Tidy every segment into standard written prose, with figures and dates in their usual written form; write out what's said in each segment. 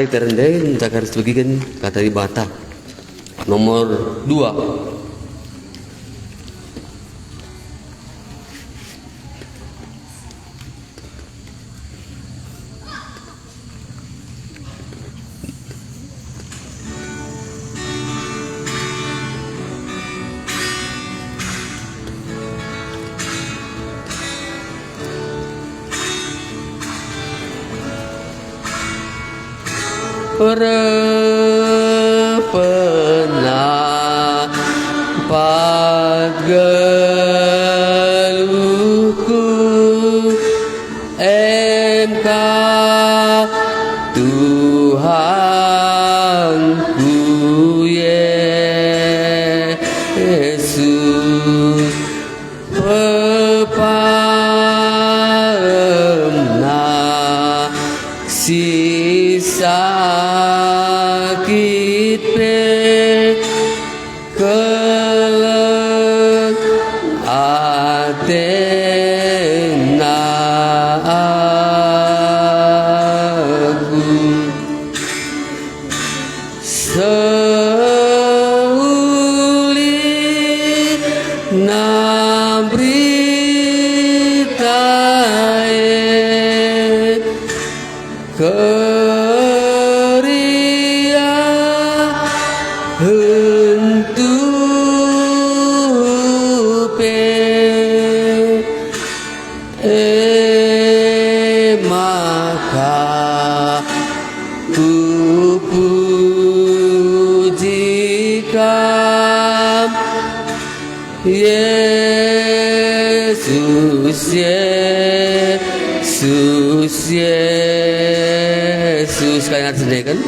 terendahin tak harus bagikan kata di Batak. Nomor 2. Penapat geluhku Engkau Tuhanku Yesus pepamna sakit kelek atena aku seuli nabritae maka ku pujikan Yesus Yesus Yesus kalian sendiri kan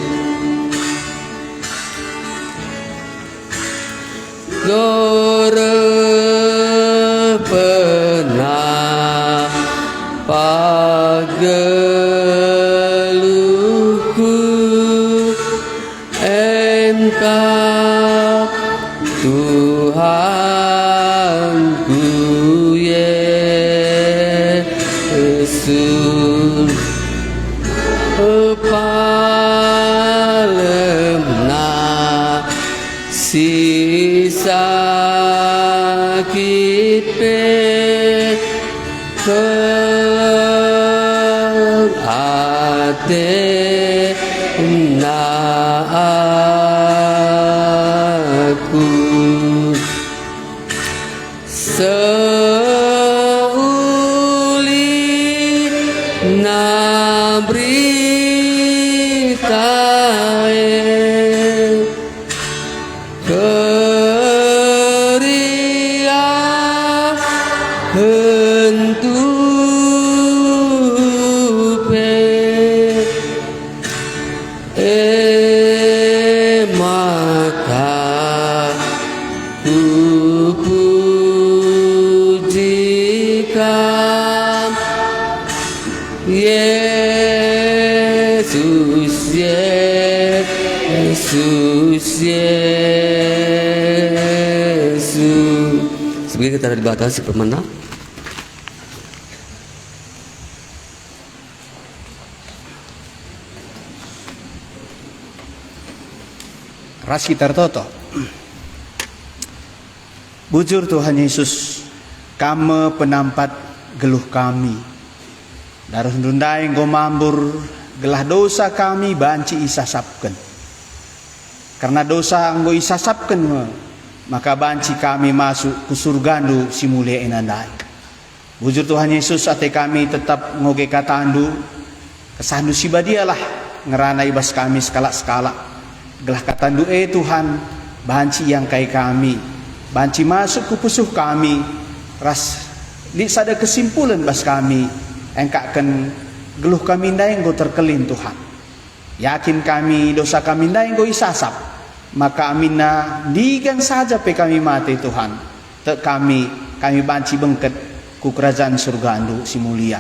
pernah pageluhku Engkau Tuhanku Yesus palemna si sakit atena aku seuli nabritae maka ku pujikan Yesus Yesus Yesus sebagai kita dibatasi pemenang Raski tertoto. Bujur Tuhan Yesus, kame penampat geluh kami. Darus ndundai ngomambur gelah dosa kami banci isasapken. Karena dosa anggo isasapken maka banci kami masuk ke surgandu si mulia enandai. Bujur Tuhan Yesus ate kami tetap ngoge katandu kesandu si badialah ngerana ibas kami skala-skala. Gelah katandu Tuhan banci yang kai kami banci masuk ke pusuh kami ras di sada kesimpulan bas kami engkaken geluh kami ndai nggo terkelin Tuhan yakin kami dosa kami ndai nggo isasap maka amina digan saja pe kami mati Tuhan te kami banci bengket ku kerajaan surga andu si mulia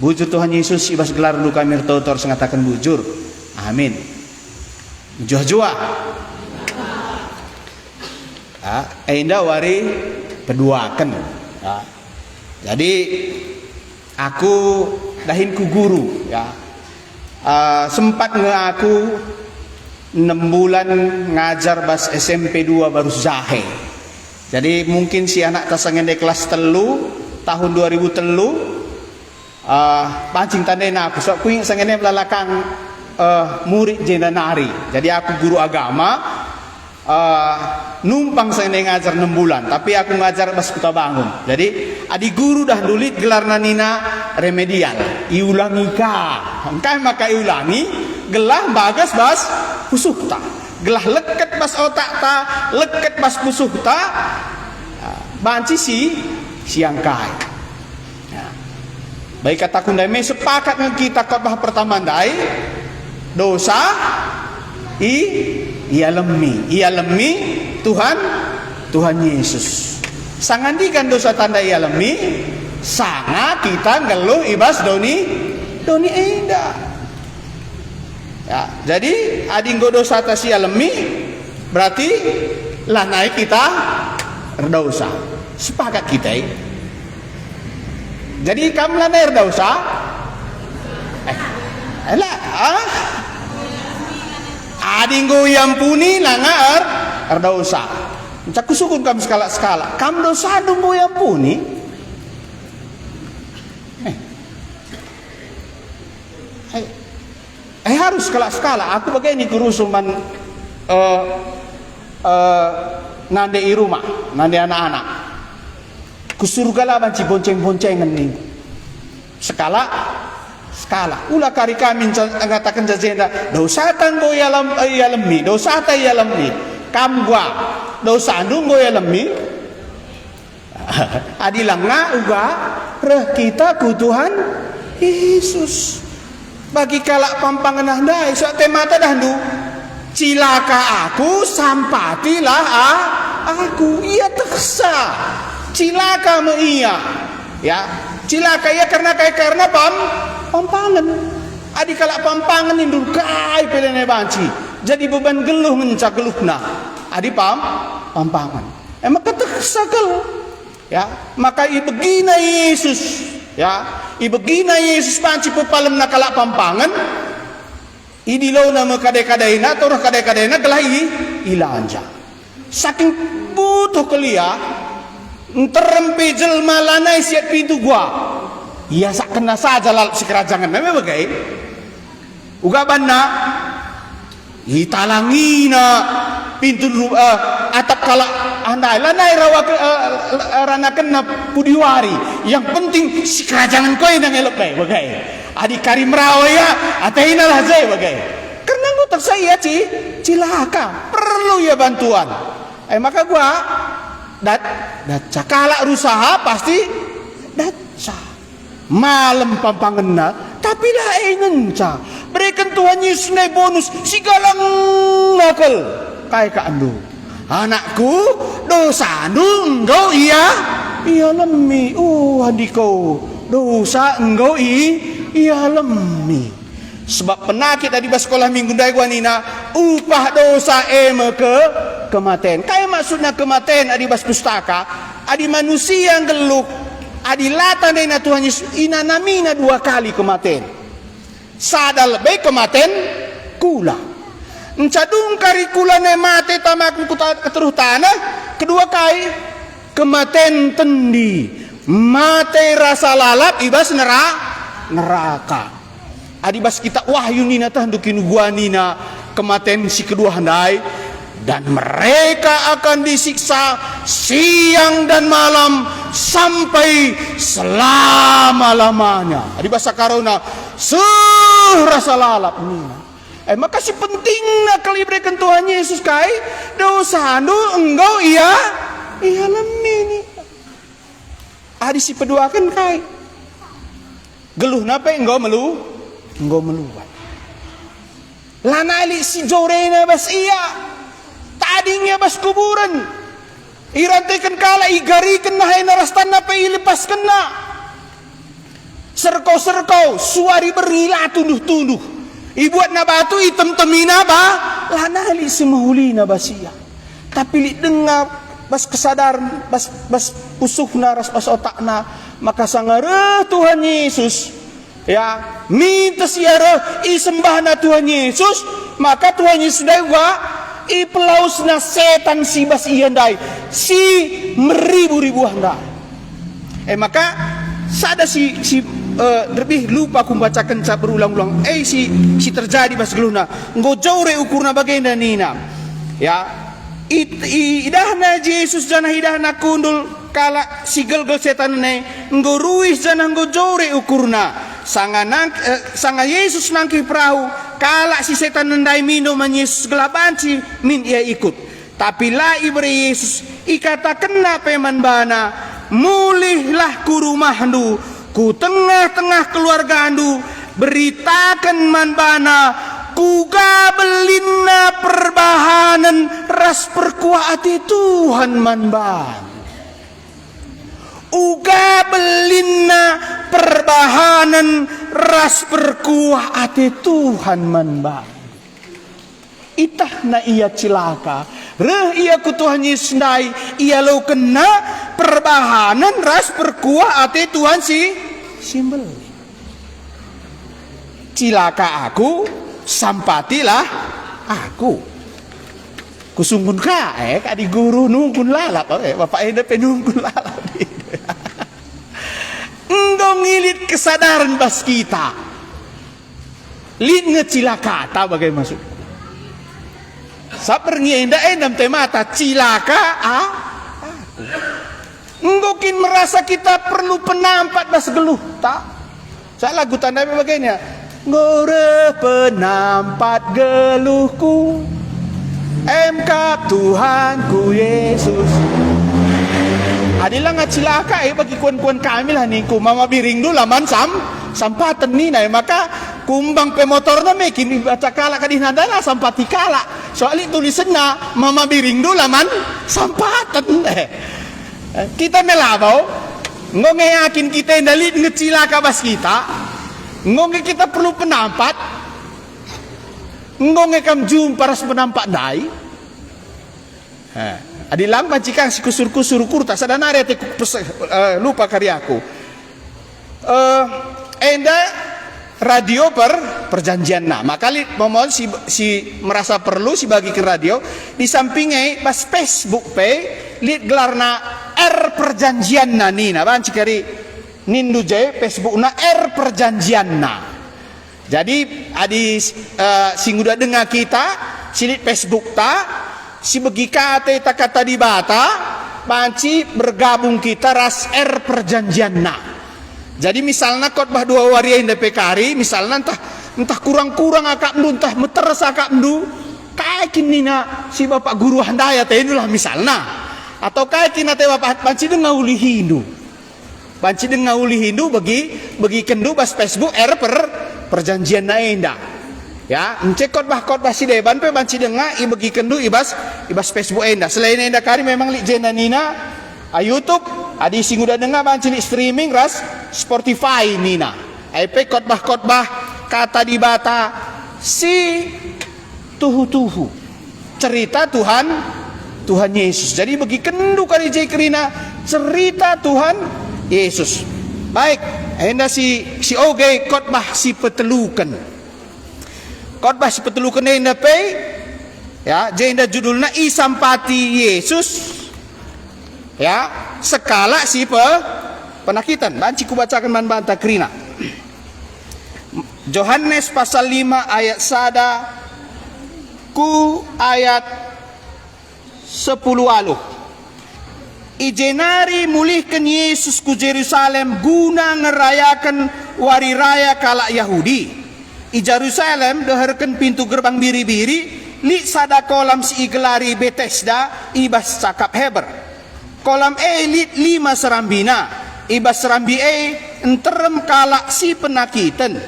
bujur Tuhan Yesus ibas gelar lu kami totor sengatakan bujur amin. Jua-jua Enda wari peduaken jadi aku dahin ku guru ya sempat aku 6 bulan ngajar bas SMP 2 baru Zahe. Jadi mungkin si anak tasangan di kelas telu tahun 2000 telu pancing tandena aku so aku ingat sangen belalakang murid jenanari. Jadi aku guru agama numpang saya ngajar 6 bulan, tapi aku ngajar bas Kota Bangun. Jadi adik guru dah dulit gelar nanina remedial, iulangi ka, engkai maka iulangi, gelah bagas bas pusuh ta, gelah leket bas otak ta, leket bas pusuh ta, banci siang kai. Baik kata kundai me sepakat dengan kita khotbah pertama dai dosa ialami Tuhan Yesus. Sangandikan dosa tanda ialami sanga kita ngeluh ibas doni enda. Ya, jadi adinggo dosa tas ialami berarti lah naik kita berdosa. Sepakat kita. Jadi kamu lah naik berdosa. Adinggo yang puni langa dosa. Cak kusukun kamu skala. Kamu dosa dunggo yang puni. Harus skala. Aku begini kurusuman nande i rumah, nande anak-anak. Kusurgalah banci bonceng-boncengan nih. Skala ulah kari kami ngatakan jazenda dosa tanggo yalemi dosa ta yalemi kam gua dosa ndunggo yalemi adilanga uga reh kita ku Tuhan Yesus bagi kalak pampangan handai so temata dahdu cilaka aku sampatilah aku ia teksa cilaka me iya ya cilaka ya karena pampangan. Adi kalak pampangan indur kai pelene banci. Jadi beban geluh mencak geluhna. Adi pampangan. Maka tersakel. Ya, maka ibegina Yesus. Ya, ibegina Yesus banci pepalem na kalak pampangan. Idilau nama kadai-kadaina atau kadai-kadaina gelah ilanja. Saking butuh kelia terempi jelma lanai siap pintu gua. Iya sak kena saja lalu si kerajangan memang bagai uga banna italangina pintu atap kala andai lanai rawa rana kena pudiwari yang penting si kerajangan kau yang elok bagai adik kari merawa ya ataina lah saya bagai karena gua tersaya cilaka perlu ya bantuan maka gua dat cakala usaha pasti dat malam pampangenna tapi dah ngenca berikan Tuhan Yesus naik bonus si galang nakal kai ka andu anakku dosa engkau iya lemmi andiko dosa engkau iya lemmi sebab penakit tadi bas sekolah minggu dai gua nina upah dosa kematian kai maksudnya kematian adi bas pustaka adi manusia yang geluk adilatan dari Tuhan Yesus inanamina 2 kali kematian sadal baik kematian kula encadung kari kula ne mate tamak keteruh tanah kedua kali kematian tendi mate rasa lalap ibas neraka adibas kita wahyu nina tahandukin gua nina kematian si kedua handai dan mereka akan disiksa siang dan malam sampai selama-lamanya. Di bahasa karuna rasa lalap ini. Maka si pentingnya kali berikan Tuhan Yesus kai dosa engkau iya lemini. Adi si peduakan kai geluh napa engkau meluat. Lanali si jorena bas iya tadinya bas kuburan irantaikan kala igarikan na hay narastan na pa ilepaskan na serkau suari berila tunduh ibuat na batu item-temina ba lanali semahuli na basia tapi li dengar bas kesadaran bas pusuh na ras bas otak na maka sangara Tuhan Yesus Ya, minta siara isembahna Tuhan Yesus, maka Tuhan Yesus dai wa i pelausna setan si bas iandai si meribu-ribu handai. Maka sada lebih lupa aku bacakan berulang-ulang. Si terjadi bas geluna ngojore ukurna bagenda nina. Ya, idahna Yesus jana idahna kundul kala si gel-gel setan ne ngoruis jana ngojore ukurna. Sanga Yesus nangki perahu kala si setan nendai minum Yesus gelabanci min ia ikut. Tapi la ibri Yesus ikata kena peman bana mulihlah ku rumahnu ku tengah-tengah keluarga andu beritakan man bana ku gabelinna perbahanan ras perkuati Tuhan man ban. Uga belinna perbahanan ras perkuah ate Tuhan manba. Itah na ia cilaka. Reh ia ku Tuhan Yesus nai. Ia lo kena perbahanan ras perkuah ate Tuhan si simbel. Cilaka aku, sampatilah aku. Kusunggun ka kadi guru nunggun lalap bapak eda penunggun lalap. Engkau ngilit kesadaran bas kita. Lid ngecilaka, tahu bagaimana maksud? Sapernya endam temata cilaka aku. Engkau kin merasa kita perlu penampat bas geluh, tak? Saya lagu tanda bagaimana? Ngore penampat geluhku, Engkau Tuhanku Yesus. Adilah ngacilaka bagi kuan-kuan kami lah niku mama biring dulu laman sampatan ni na maka kumbang pemotor na mekin baca kala kadih nadala sampati kala soalnya tulisan na mama biring dulu laman sampatan kita melabau ngonge yakin kita ndalit ngecilaka bas kita ngonge kita perlu penampat ngonge kam jumpa ras penampat dai. Adilang majikan si kusur-kusur kurta sadana rete lupa karyaku. Enda radio perjanjian nah makali momon si merasa perlu si bagi ke radio di sampingnya pas Facebook lihat gelarna R perjanjian na nina banci kari nindu je Facebook na R perjanjian na. Jadi adi singguda dengar kita silit Facebook ta si begi kata kata di bata panci bergabung kita ras R perjanjian na. Jadi misalnya khotbah 2 waria indah pekari misalnya entah kurang-kurang akak mdu entah meteres akak mdu kayak kini na si bapak guru handaya teh itulah misalnya atau kayak kini teh bapak panci dengar uli Hindu panci dengar uli Hindu bagi kendu bas Facebook R perjanjian na indah. Ya, encek khotbah si deban pe banci dengar i bagi kendu ibas Facebook enda. Selain enda kari memang li jena nina YouTube adi sing udah dengar banci li streaming ras Spotify nina. Ai pe khotbah kata di bata si tuhu cerita Tuhan Yesus. Jadi bagi kendu kali jekrina cerita Tuhan Yesus. Baik, enda si oge khotbah si petelukan. Khotbah si petelukan enda pe ya jenda judulna isampati Yesus ya sekala si penakitan banci ku bacakan man banta krina Yohanes pasal 5 ayat sada ku ayat 10 alu ijenari mulihkan Yesus ku Yerusalem guna ngerayakan wari raya kala Yahudi. I Jerusalem deherken pintu gerbang biri-biri li sada kolam si igelari Bethesda ibas cakap Heber. Kolam lit 5 serambina ibas serambi enterem kala si penakitan.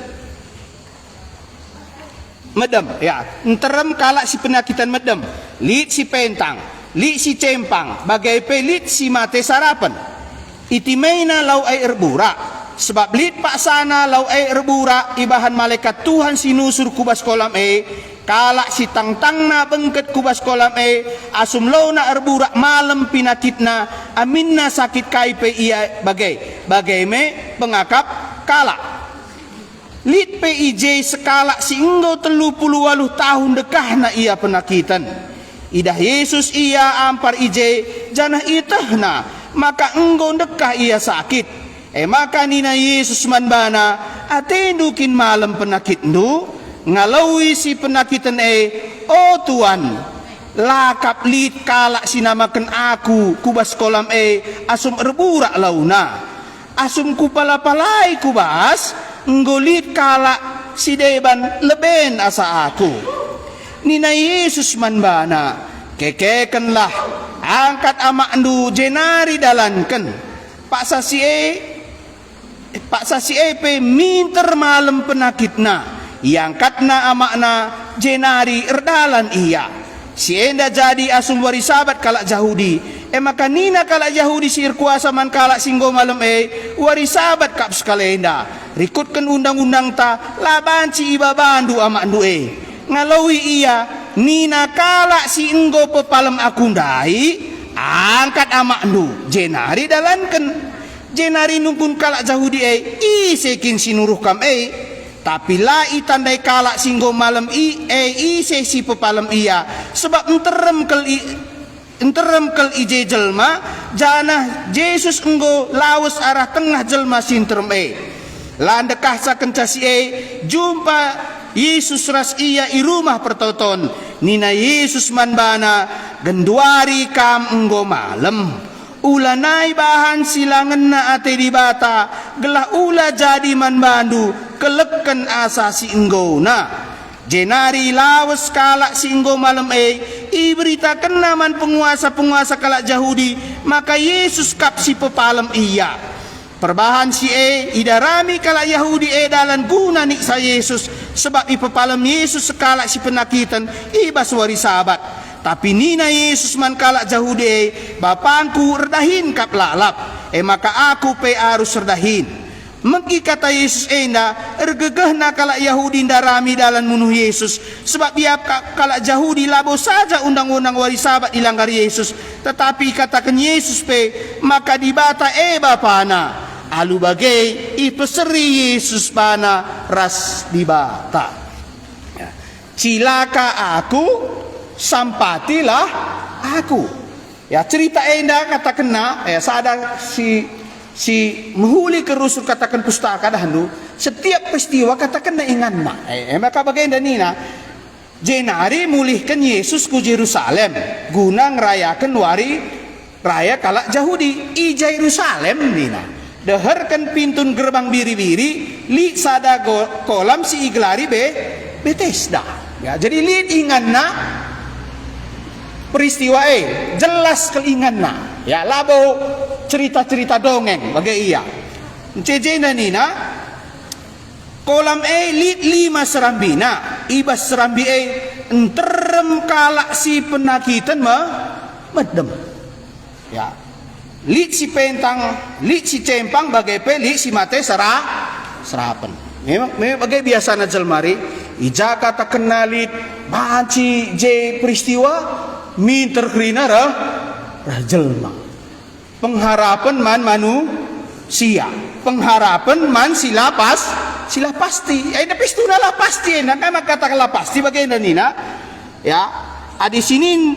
Medem ya, enterem kala si penakitan medem. Lit si pentang, lit si cempang, bagai pelit si mate sarapan. Itimaina lau air bura. Sebab lit pak sana lau rebura ibahan malaikat Tuhan sinusur kubas kolam kalak si tangtangna bengket kubas kolam asum lau na erbura malam pinakitna aminna sakit kaipe ia bagai me pengakap kalak Lit PIJ sekala si enggo 38 tahun dekahna ia penakitan. Idah Yesus ia ampar ije janah itahna, maka enggo dekah ia sakit. Maka nina Yesus manbana atendukin malam penakit ndu ngalawi si penakitan o Tuan lakap lit kalak sinamakan aku kubas kolam asum erburak launa asum kupalapalai kubas nggolit kalak si deban leben asa aku. Nina Yesus manbana kekekenlah angkat amak ndu jenari dalanken paksa si epe minter malam penakitna iangkatna amakna jenari erdalan iya si enda jadi asum wari sabat kalak Yahudi maka nina kalak Yahudi sir kuasa man kalak singgo malam wari sabat kap skalenda rikutkan undang-undang ta labanci iba bandu amak ndu ngalawi iya nina kalak si enggo pepalem akundai angkat amak ndu jenari dalanken jenari numpun kalak Yahudi isekin sinuruh kam tapi la itandai kalak singgo malam ise si pepalem iya sebab enterem kel ije jelma janah Yesus enggo lawas arah tengah jelma sinterem landekah sakencasi jumpa Yesus ras iya i rumah pertoton nina Yesus manbana genduari kam enggo malam ulanai bahan silangan na ate di bata gelah ula jadi man bandu keleken asa si enggo na jenari lawas kalak si enggo malam iberitakan naman penguasa kalak Yahudi maka Yesus kap si pepalem iya perbahan si idarami kalak Yahudi dalan guna niksa Yesus sebab ipepalem Yesus sekalak si penakitan ibas wari sabat. Tapi nina Yesus man kalak Yahudi bapangku erdahin kap lalap maka aku harus erdahin mengki kata Yesus enda ergegehna kalak Yahudi darami dalan munuh Yesus sebab dia kalak Yahudi labo saja undang-undang wari sabat dilanggar Yesus tetapi katakan Yesus maka dibata bapana alu bagai ipeseri Yesus bana ras dibata cilaka aku sampatilah aku ya cerita enda kata kena sadar si menghuli kerusul katakan pustaka dahulu setiap peristiwa katakan na ingan na maka bagaimana nina jenari mulihkan Yesus ku Yerusalem guna ngerayakan wari raya kalak Yahudi i Yerusalem nina deherkan pintun gerbang biri-biri li sada kolam si iglari Bethesda ya jadi li ingan na peristiwa jelas keingan na ya labo cerita-cerita dongeng bagai iya cejena nina kolam lit 5 serambina ibas serambi enterem kalak si penakitan medem ya lit si pentang lit si cempang bagai lit si mate serapen memang bagai biasa na jelmari ija kata kenalit banci je peristiwa minter krina jelma pengharapan man manusia pengharapan man sila pasti tapi itu lah pasti kan katakanlah pasti bagaimana nina ya di sini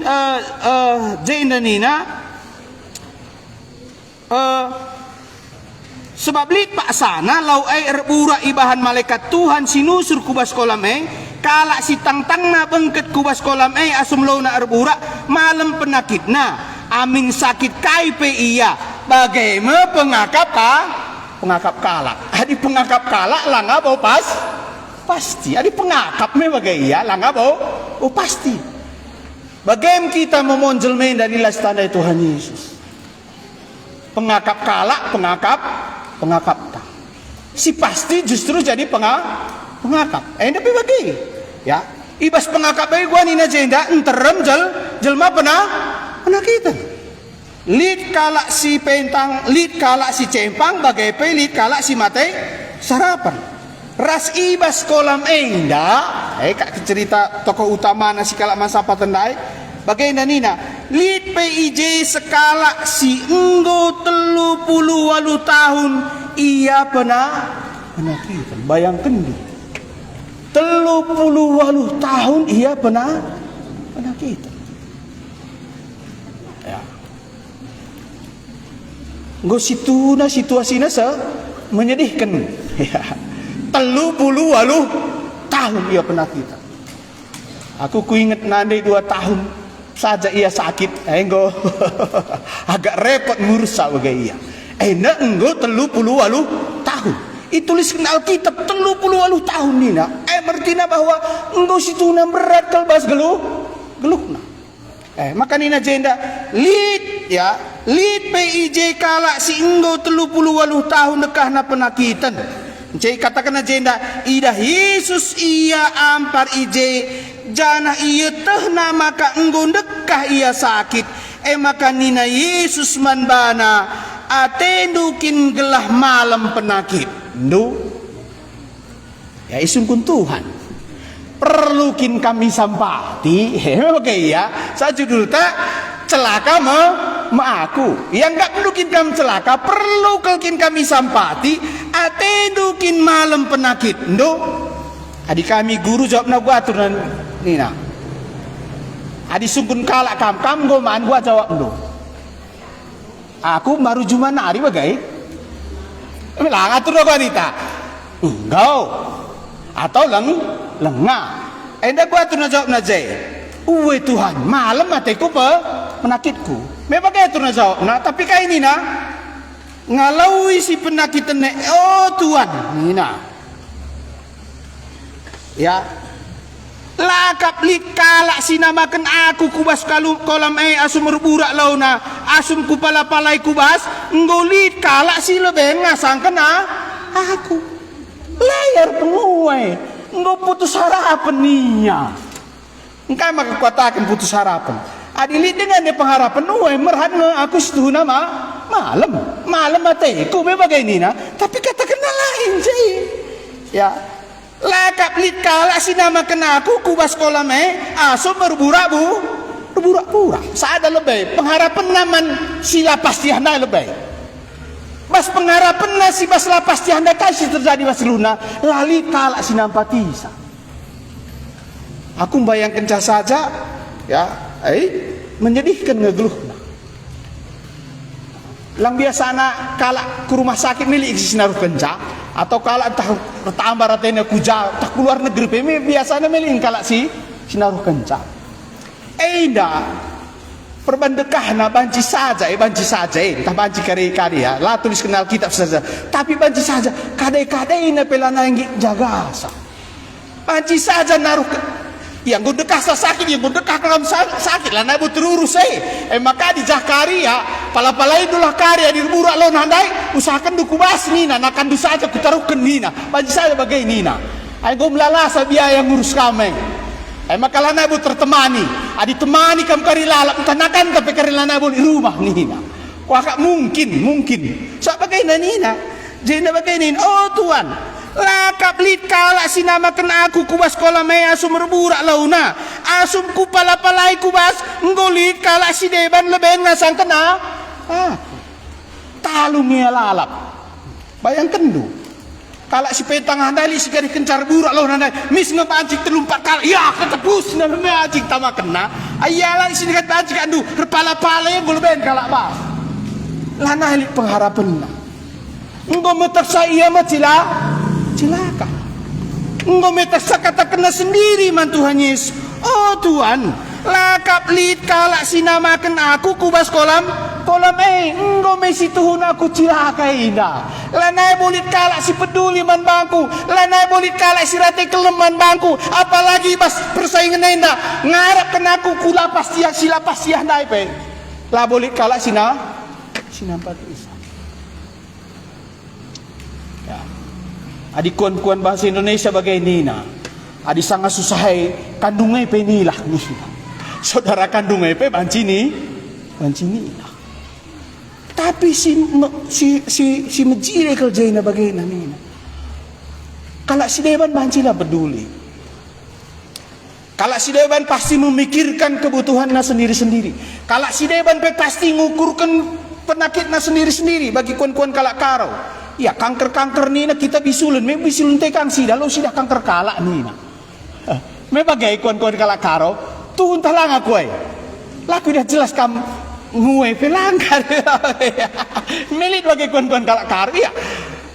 jenda nina sebab lit pak sana lau erbura ibahan malaikat Tuhan sinusur kubas kolam kalak si tang-tang na bengket kubas kolam asum lo na erbura malam penakit na amin sakit kaipe iya bagaimana pengakap kalak adi pengakap kalak lah nggak bau pasti adi pengakap me bagai iya lah nggak bau pasti bagaimana kita memonjol main dari lastanda Tuhan Yesus pengakap kalak pengakap tak si pasti justru jadi pengakap tapi bagi ya ibas pengakap bagi gua nina jenda enterem jelma penakitan lit kalak si pentang lit kalak si cempang bagai lit kalak si mate sarapan ras ibas kolam kak cerita tokoh utama nasi kalak masa patendai bagaimana nina lit PIJ sekala si enggo 38 tahun ia penakitan Bayangkan dulu. 38 tahun ia pernah kita. Ya. Nggo situna situasina menyedihkan. Ya. 38 tahun ia pernah kita. Aku kuinget nanti 2 tahun saja ia sakit. Enggo agak repot ngurus saja ia. Enak enggo 38 tahun. Ituliskan Alkitab 38 tahun nina. Berarti bahwa enggo situna berat kalbas geluhna. Maka nina jenda lid PIJ kalak si enggo 38 tahun dekahna penakitan. Jadi katakan jenda idah Yesus ia ampar ije jana iya tehna maka enggo dekah ia sakit. Maka nina Yesus manbana atendukin gelah malam penakit. Ndu ya isungkun Tuhan perlukin kami sampati. Oke ya saya judul tak celaka aku yang enggak perlukin kami celaka perlu kelkin kami sampati atendukin malam penakit. Ndu adik kami guru jawab na gua aturan nina adik sungkun kalak kam goman gua jawab ndu aku baru cuma nari bagai bilang atur wanita enggau atau lengah endak gua atur jawab najai uwe Tuhan malam mateku penakitku memang kayak atur jawab nah tapi kayak ini nah ngalaui si penakit oh Tuhan nina ya lakap likala sinamakan aku kubas kolam asum berburak launa asum kupala-palai kubas ngolit kalak si lebih ngasangkan aku layar penguai ngo putus harapan niya engkau maka katakan putus harapan adilit dengan pengharapan uai merhat aku setuju nama malam mateku memang ini nah tapi katakan lain sih ya lakap likala sinamakan aku kubas kolam asum berburak pura saada lebih pengharapan naman sila pasti anda lebih bas pengharapan na si bas lapas ti anda kasih terjadi bas luna lali kala sinampatisa aku bayangkan saja ya menyedihkan ngegeluh lang biasa anak kala ke rumah sakit milik isi sinaruh kenca atau kala entah tambah ratenya kuja tak keluar negeri pemi biasanya milik kala si sinaruh kenca enda perbandekah na banci saja entah banci kari ya lah tulis kenal kitab saja tapi banci saja kadai-kadai na pelana yang jaga asa banci saja naruh yang gue dekah sakit yang gue dekah kalau sakit lah nabu terurus maka di Zakaria pala-pala itulah karya di burak lo nandai usahakan dukubas nina nakan du saja kutaruhkan nina banci saja bagai nina gue melalasa biaya ngurus kami maka lah nabu tertemani adi temani kam kari lalap tanakan tapi kari lanabu di rumah nina kuakak mungkin so bagai nina jadi bagai nina oh Tuhan lakap lit kala sinamakan aku kubas kolam asum berburak launa asum kupala-palai kubas ngolit kala si deban lebih ngasang kena talung ia lalap bayangkan du kala si petang handali si kari kencar burak launa mis ngepancik terlumpat kala ya ketepus na memacik tama kena ayalah sini kata pancik andu repala-palai yang lebih kala ba lana helik pengharapan na ngometak saya macila celaka ngometak sakata kena sendiri man Tuhan Yesus oh Tuhan lakap lit kalak sinamakan aku kubas kolam ngomesi Tuhan aku cilaka ina lanai bolit kalak si peduli man bangku lanai bolit kalak si rate keleman bangku apalagi bas persaingan enda ngarap kena aku kula pastiah sila pastiah naipe lah bolit kalak sinampat isa ya adi kuan-kuan bahasa Indonesia bagai nina adi sangat susahai kandungai penilah nina saudara kandungai pe banci nina tapi si mejire kerjaina bagai nina kalau si dewan banci lah peduli kalau si dewan pasti memikirkan kebutuhannya sendiri-sendiri kalau si dewan pe pasti ngukurkan penakitnya sendiri-sendiri bagi kuan-kuan kalak karau ya kanker nina kita bisulun tekang sida lo sida kanker kalak nina. Me bagai kuan kalak karo tuhun talang aku ay. Laku dah jelas kam nguwe pelanggar. Melit bagai kuan kalak karo ya.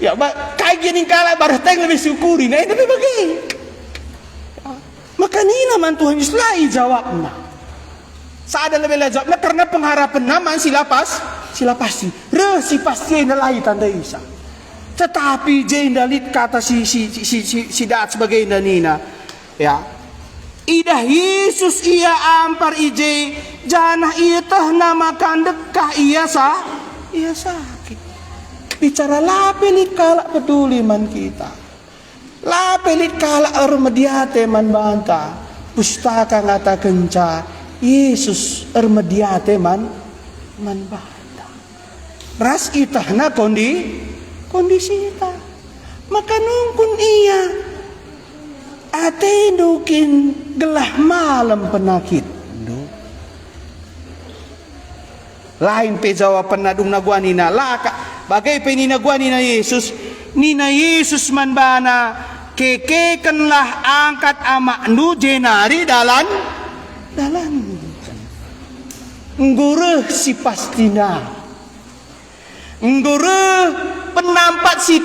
Ya kai gini kalak baru teng lebih syukuri nah itu bagai. Maka nina man Tuhan Yesus lai jawabna. Saat ada lebih jawabna karena pengharapan nama sila pasti. Si pasti yang lai tanda Isa. Tetapi jendalit kata si daat sebagai nina. Ya. Idah Yesus ia ampar ije janah ia tah namakan dekah ia sakit. Bicara lapelit kalak peduli man kita. Lapelit kalak ermediate man banta. Pustaka ngata kenca Yesus ermediate man banta. Ras itahna kondisi ita. Maka nungkun iya ate dukin gelah malam penakit. Lain pe jawaban nadung naguanina laka bagai pe nina guanina Yesus man bana kekekenlah angkat amak nu jenari dalan nggureh si pastina nggureh penampat si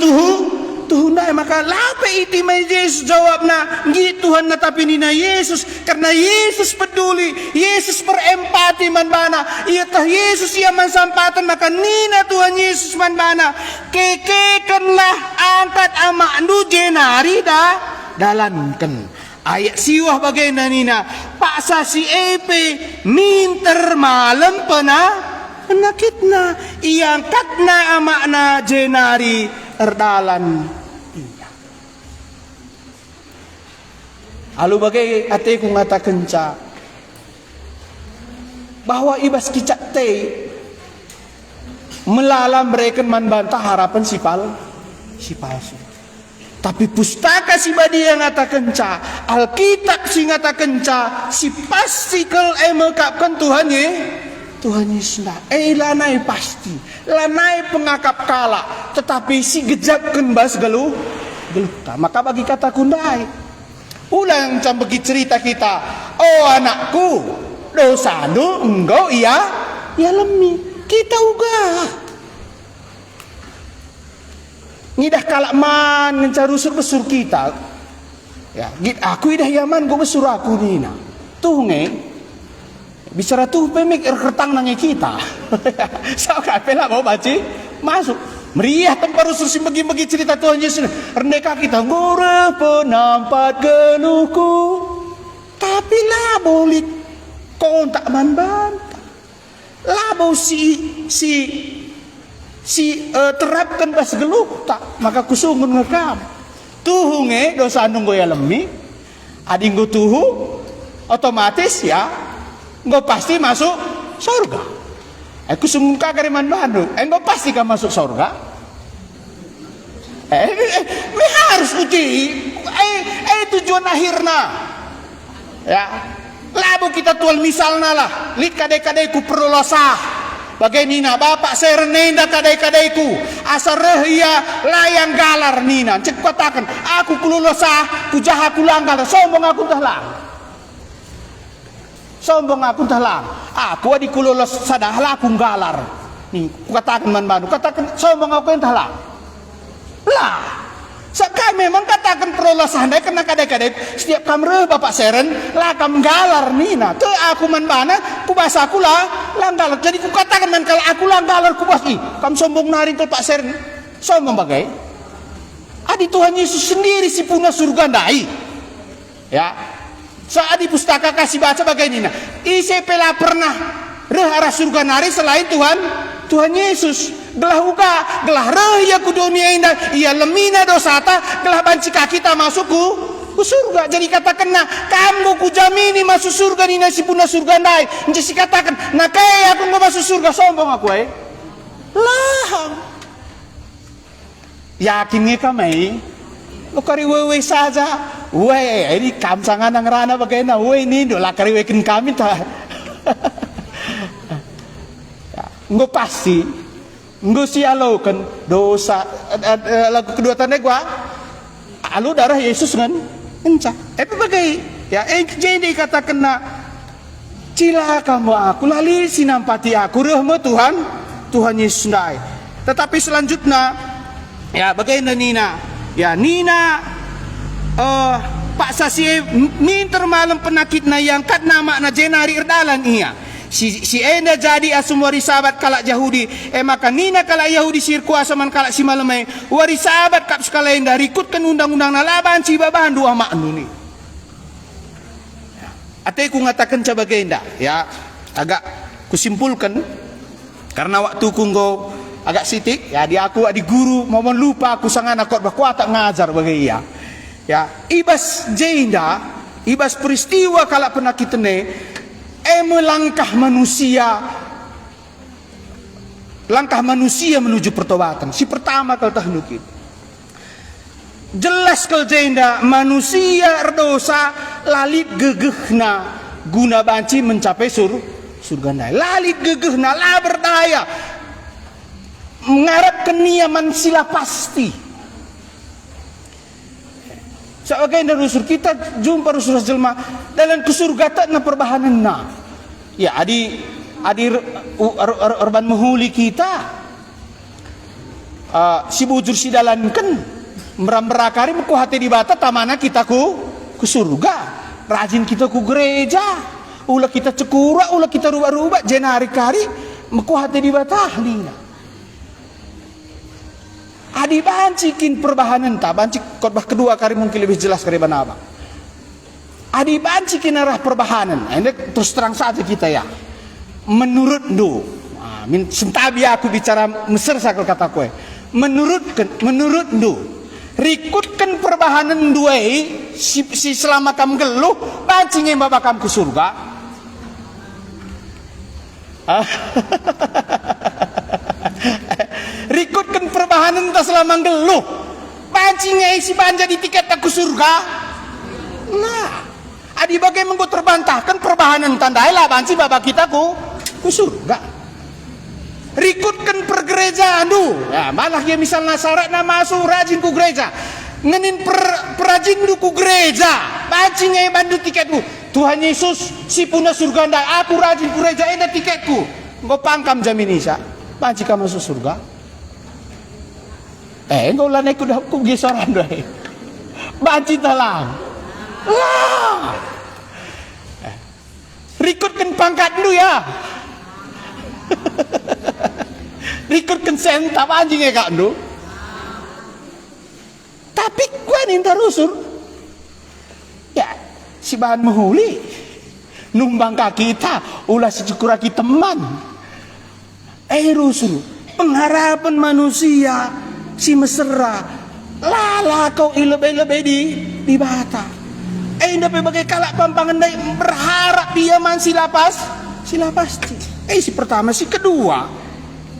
Tuhan maka lape iti may Yesus jawabna ngi Tuhan na tapi nina Yesus karena Yesus peduli Yesus berempati man bana iya tah Yesus iya man sampatan maka nina Tuhan Yesus man bana kekekenlah angkat amak nu jenari dalanken ayat siwah bagaina nina paksa si epe minter malam penakitna iangkatna amakna jenari erdalan iya. Alu bagai ate ku ngata kenca bahwa ibas kicak te melalam mereka man bantah harapan si palsu. Tapi pustaka si badi yang ngata kenca, Alkitab si ngata kenca, si pasti kel mekapkan Tuhan Yesus lanai pasti lanai pengakap kala tetapi si gejapkan bas geluh maka bagi kata kundai ulang cam bagi cerita kita oh anakku dosa nu engkau iya lemi kita uga ngidah kalak man ngecaru besur kita ya git aku idah yaman go besur aku nina tuh bicara tuh pemik kertang nangi kita. Sao kapela mau baci masuk meriah tempat rusul si bagi cerita Tuhan Yesus. Rendeka kita ngure penampat geluhku. Tapi labo lit kontak man banta. Labo si terapkan pas geluh tak maka kusungun ngekam. Tuhunge dosa nunggu ya lemi. Adinggo tuhu otomatis ya engkau pasti masuk surga. Aku sungguh kagak man banu. Engkau pasti kan masuk surga. Me harus uji. Tujuan akhirna. Ya. Labu kita tual misalna lah. Lit kadai-kadaiku perlu losah. Bagai nina bapak saya renenda kadai-kadaiku. Asal rehia layang galar nina. Cek katakan aku kululosah, ku jahat kulanggal, sombong aku dah lah. Sombong aku dah aku adik kulolos sadah aku galar nih katakan man banu katakan sombong aku entah lah sekarang memang katakan perolah sandai karena kadai-kadai setiap kamre bapak seren lah kam galar nina tuh aku man bana ku bahasa aku lah galar jadi ku katakan man kalau aku lah galar ku bahas kam sombong nari tuh pak seren sombong bagai adi Tuhan Yesus sendiri si punya surga ndai ya. Saat di pustaka kasih baca bagaimana isepela pernah rehara surga nari selain Tuhan Yesus gelah uga gelah reh ya ku dunia indah ia lemina dosata gelah banci kita masuk ku surga jadi katakan nah kamu ku jamini masuk surga ni nasi puna surga ndai jadi katakan nah kayak aku nggak masuk surga sombong aku lah yakinnya kami lo kari wewe saja weh, ini kamsangan ang rana bagaimana? Weh, ini dola kariwekin kami tak. Nggak pasti Nggo sialo kan dosa lagu kedua tanda gua alu darah Yesus kan encah. Bagai ya jadi katakan na cila kamu aku lali sinampati aku rahmat Tuhan Yesus ndai. Tetapi selanjutnya ya bagaimana Nina? Ya Nina Pak Sasi minter malam penakit na yang kat nama na jenari erdalan iya. Si enda jadi asum wari sahabat kalak Yahudi maka Nina kalak Yahudi sir kuasa man kalak si malamai wari sahabat kap sekala enda rikutkan undang-undang na laban si babahan dua maknu ni. Ate ku ngatakan coba genda ya agak kusimpulkan karena waktu ku nggo agak sitik ya di aku di guru mau lupa aku sangat nakot bakuat tak ngajar bagi ia ya ibas jenda ibas peristiwa kalak penakit ne melangkah manusia menuju pertobatan. Si pertama kalau tahnukin jelas kalau jenda manusia erdosa lalit gegehna guna banci mencapai surga nai. Lalit gegehna lah berdaya mengharap keniaman sila pasti. Sebagai rusur kita jumpa rusur jelma dalam kesurga tak na perbahanan na. Ya adi urban menghuli kita si bujur si dalankan meramberakari ku hati di bata tamana kita ku surga. Rajin kita ku gereja. Ulah kita cekura, ulah kita rubah-rubah jenari kari ku hati di bata lina. Adi bancikin perbahanan tak banci khotbah kedua kali mungkin lebih jelas dari mana abang. Adi bancikin arah perbahanan. Ini terus terang saja kita ya. Menurut do, sentabi aku bicara Mesir sakal kata kue. Menurut do, rikutkan perbahanan dua si selama kamu geluh bancingin bapak kamu ke surga. Rikutkan perbahanan tak selama geluh pancingnya isi banja di tiket tak ke surga. Nah adi bagaimana kau terbantahkan perbahanan tandai lah banci bapak kita ku surga. Rikutkan pergerejaan du ya, malah ya misalnya syarat nama masuk rajin ku gereja ngenin perajin du ku gereja pancingnya bandu tiketku Tuhan Yesus si punya surga ndai aku rajin ku gereja enda tiketku kau pangkam jamin isa banci kamu masuk surga. Engkau lah naik kuda ku gesoran doi. Banci talang. Wah. Rikutkan pangkat lu ya. Rikutkan sentap anjing ya kak lu. Tapi gua ninta rusur. Ya, si bahan menghuli. Numbang kaki kita, ulah secukura kita teman. Rusur, pengharapan manusia si mesra lala kau ilebe-ilebe di bata dapat bagai kalak pampangan dai berharap dia man sila pasti si pertama si kedua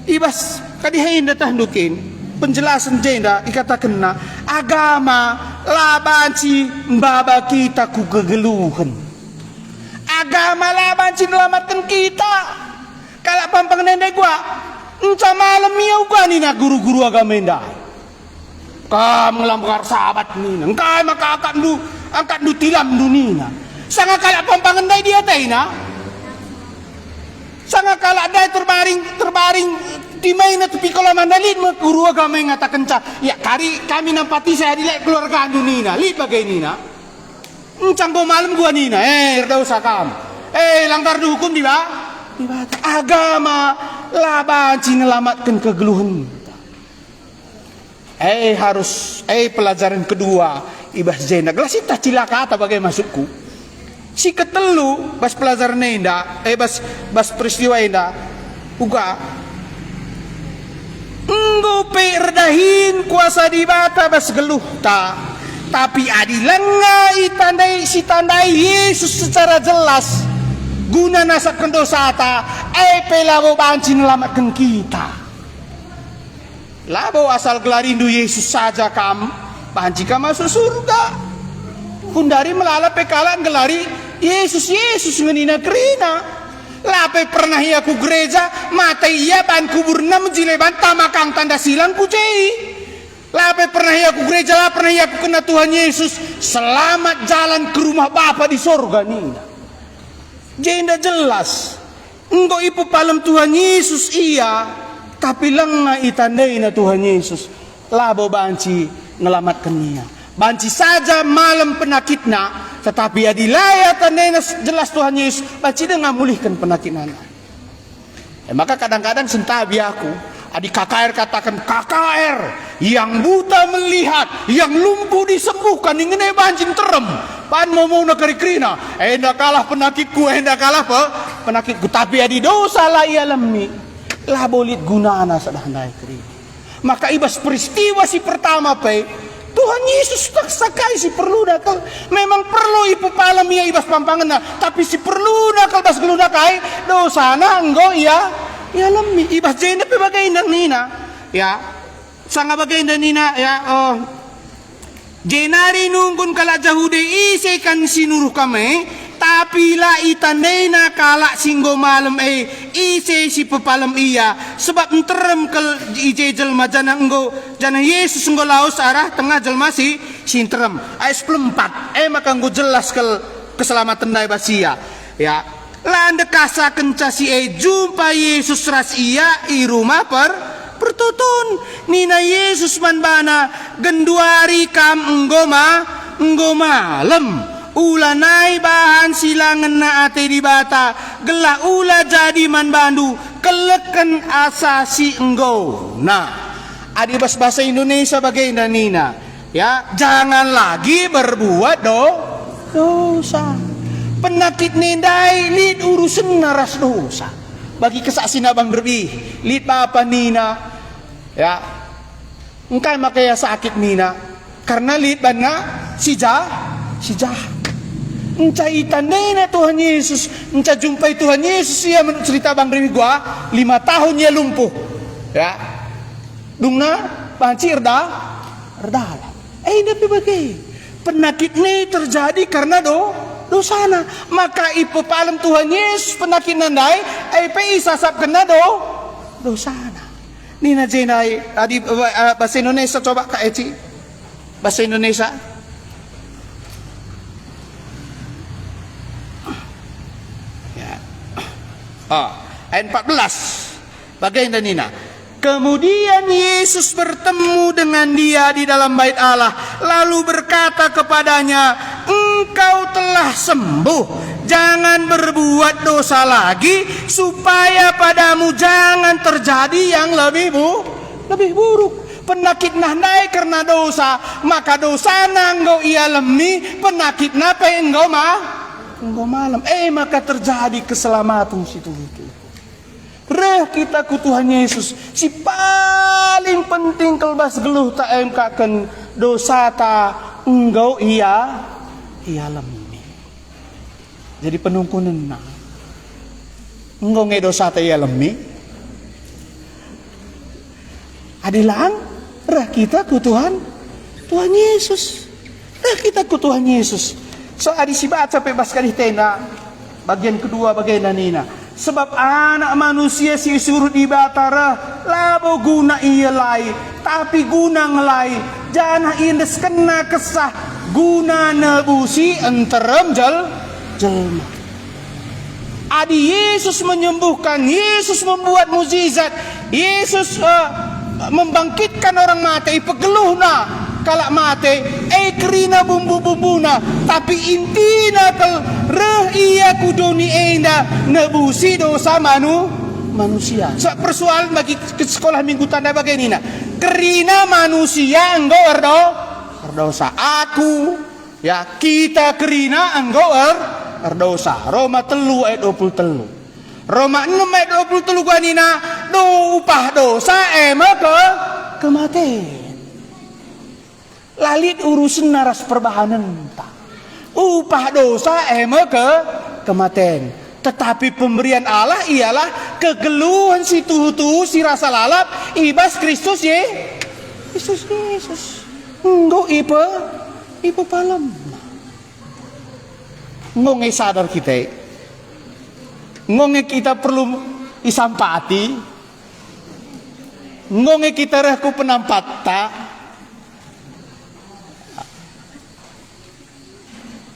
ibas kadihain datang dukin penjelasan jenda ikatakan na agama labanci mbaba kita ku kegeluhan agama labanci melamatkan kita kalak pampangan dai gua enca malam miau gua ni na guru-guru agama indah. Kamu melanggar sahabat ni na. Engkau maka angkat du tilam dunia. Sangat kalak pampangan dai dia tai na. Sangat kalak dai terbaring di main tepi kolam mandalin guru agama yang ngatakan ya kami nampati saya dilek keluarga dunia. Li bagai ni na. Encang go malam gua ni na. Reda usah kamu. Langgar dihukum di ba? Agama labanci nelamatkan kegeluhan kita. Harus pelajaran kedua ibas jenda gelas kita cilaka atau bagai masukku si ketelu bas pelajaran enda bas peristiwa enda uga ngope redahin kuasa di bata bas geluh ta tapi adilangai tandai Yesus secara jelas guna nasakan dosa ta pelabo banci nelamatkan kita labo asal gelarindu Yesus saja kam banci kam masuk surga hundari melala pekalan gelari Yesus ngenina kerina Lape pernah ia ku gereja, mata ia ban kuburna menjileban tamakang tanda silang ku cei. Lape pernah ia ku gereja, lah pernah ia ku kena Tuhan Yesus. Selamat jalan ke rumah Bapa di sorga nina. Jenda jelas. Engkau ipu palem Tuhan Yesus iya, tapi lengah itandai na Tuhan Yesus. Labo banci ngelamatkan nia. Banci saja malam penakitna, tetapi adilaya tandai na jelas Tuhan Yesus. Banci dia ngamulihkan penakit nana. Maka kadang-kadang sentabi aku, adik KKR katakan KKR yang buta melihat, yang lumpuh disembuhkan, ingin banjin terem. Pan mau nak keri-kerina, hendak kalah penakitku, hendak kalah penakitku. Tapi adi dosa lah ia lemi, lah bolit gunana sadahana keri. Maka ibas peristiwa si pertama Tuhan Yesus tak sakai si perlu nakal. Memang perlu ipu palam ia ibas pampangan, tapi si perlu nakal bas gelu nakai dosa na enggo ia lemi ibas jenda pe bagai nang nina ya sanga bagai nang nina ya jenari nunggun kala jahude ise kan sinuruh kami tapi la itandena kala singgo malam ise si pepalam iya sebab enterem kel ije jelma jana enggo jana Yesus enggo laos arah tengah jelma si sinterem ayat 4 maka enggo jelas kel keselamatan dai basia ya landa kasa kencasi jumpa Yesus ras iya i rumah pertutun nina Yesus manbana genduari kam enggo malam ulanai bahan silangan na ate di bata gelah ula jadi man bandu keleken asasi enggo. Nah adi bahasa Indonesia bagaimana nina ya jangan lagi berbuat dosa. Penakit nendai lid urusan naras dosa. Bagi kesaksian abang berbi, lid bapa nina, ya, engkai makanya sakit nina, karena lid bana si jahat. Encai tandai Tuhan Yesus, encai jumpai Tuhan Yesus ia menurut cerita bang berbi gua 5 tahun ia lumpuh, ya, dungna banci erdala. Tapi bagai penakit ini terjadi karena dosana maka ipu palem Tuhan Yesus penakit nandai sasap kena dosana nina jenai adi bahasa Indonesia coba Kak Eci bahasa Indonesia ya ayat 14 bagaimana nina. Kemudian Yesus bertemu dengan dia di dalam bait Allah lalu berkata kepadanya, engkau telah sembuh, jangan berbuat dosa lagi supaya padamu jangan terjadi yang lebih buruk. Penakit naik karena dosa, maka dosa nanggo ia lemi, penakit napa engkau malam. Maka terjadi keselamatan situ. Reh kita ku Tuhan Yesus si paling penting kelbas geluh tak emkakan dosa ta engkau ia lemi. Jadi penungkunan na engkau nge dosa ta ia lemi. Adilang reh kita ku Tuhan Yesus. Reh kita ku Tuhan Yesus. So adi si baca pe bas kali tena bagian kedua bagaimana nina. Sebab anak manusia si suruh di batara labo guna ia lai tapi guna ngelai jangan indes kena kesah guna nebusi enterem jelma. Adi Yesus menyembuhkan, Yesus membuat mukjizat, Yesus membangkitkan orang mati pegeluhna kalak mati kerina bumbu-bumbuna tapi intina kal reh iya kudoni enda nebusi dosa manusia. So persoalan bagi ke sekolah minggu tanda begini kerina manusia engkau erdosa aku ya kita kerina engkau erdosa. Roma 3 ayat 23 Roma 6 ayat 23 gua nina do upah dosa kematian. Lalit urusan naras perbahanan upah dosa kematian. Tetapi pemberian Allah ialah kegeluhan si tuhu si rasa lalap ibas Kristus Yesus. Engkau ipa palam. Engkau ngai sadar kita ngonge kita perlu isampati, ngonge kita rehku penampat tak,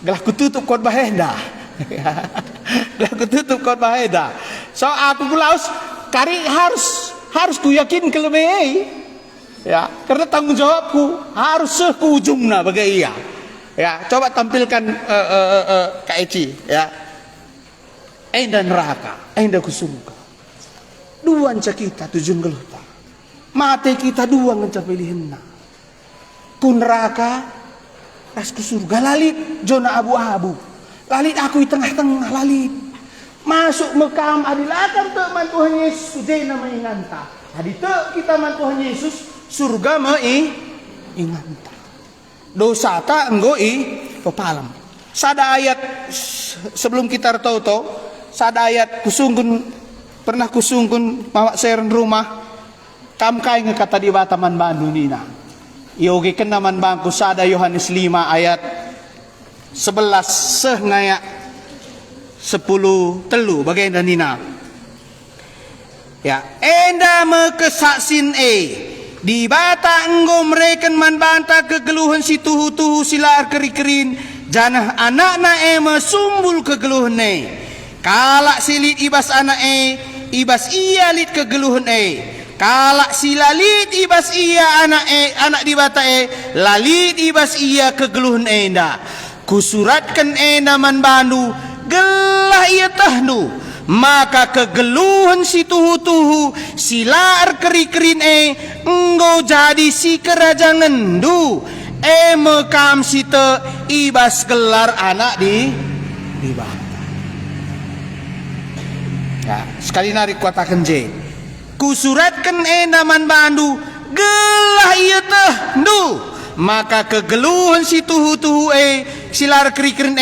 gelah kututup kot bahenda, gelah kututup kot bahenda. So aku kulaus kari harus ku yakin kelebih, ya, karena tanggung jawabku harus ke ujungnya bagai iya. Ya, coba tampilkan Kak Eci, ya. Enda neraka, enda ku surga. Dua anca kita tujuan geluta. Mate kita dua nganca pilihanna. Ku neraka, ras ku surga. Lalit zona abu-abu. Lalit aku di tengah-tengah lalit. Masuk mekam adilakan te man Tuhan Yesus jena menginganta. Adi te kita man Tuhan Yesus surga inganta. Dosa tak enggo pepalam. Sada ayat sebelum kita tahu sada ayat pernah kusunggun mawak seren rumah kam kai ngekata di bataman Bandung nina. Yogi kenaman bangku sada Yohanes 5 ayat 11 ngaya 10 telu bagaimana nina. Ya, enda mekesaksin di bata enggo mereken man banta kegeluhan si tuhu-tuhu silar keri-kerin janah anak-na mesumbul kegeluhan kalak silit ibas anak ibas iya lit kegeluhan kalak silalit ibas iya anak di bata lalit ibas iya kegeluhan enda kusuratkan man bandu gelah iya tahnu maka kegeluhan si tuhu-tuhu silar keri-kerin enggo jadi si kerajangan du mekam si te ibas gelar anak di bata. Ya, sekali nari kuatakan J. Kusuratkan naman bandu gelah iya teh du maka kegeluhan si tuhu-tuhu silar keri-kerin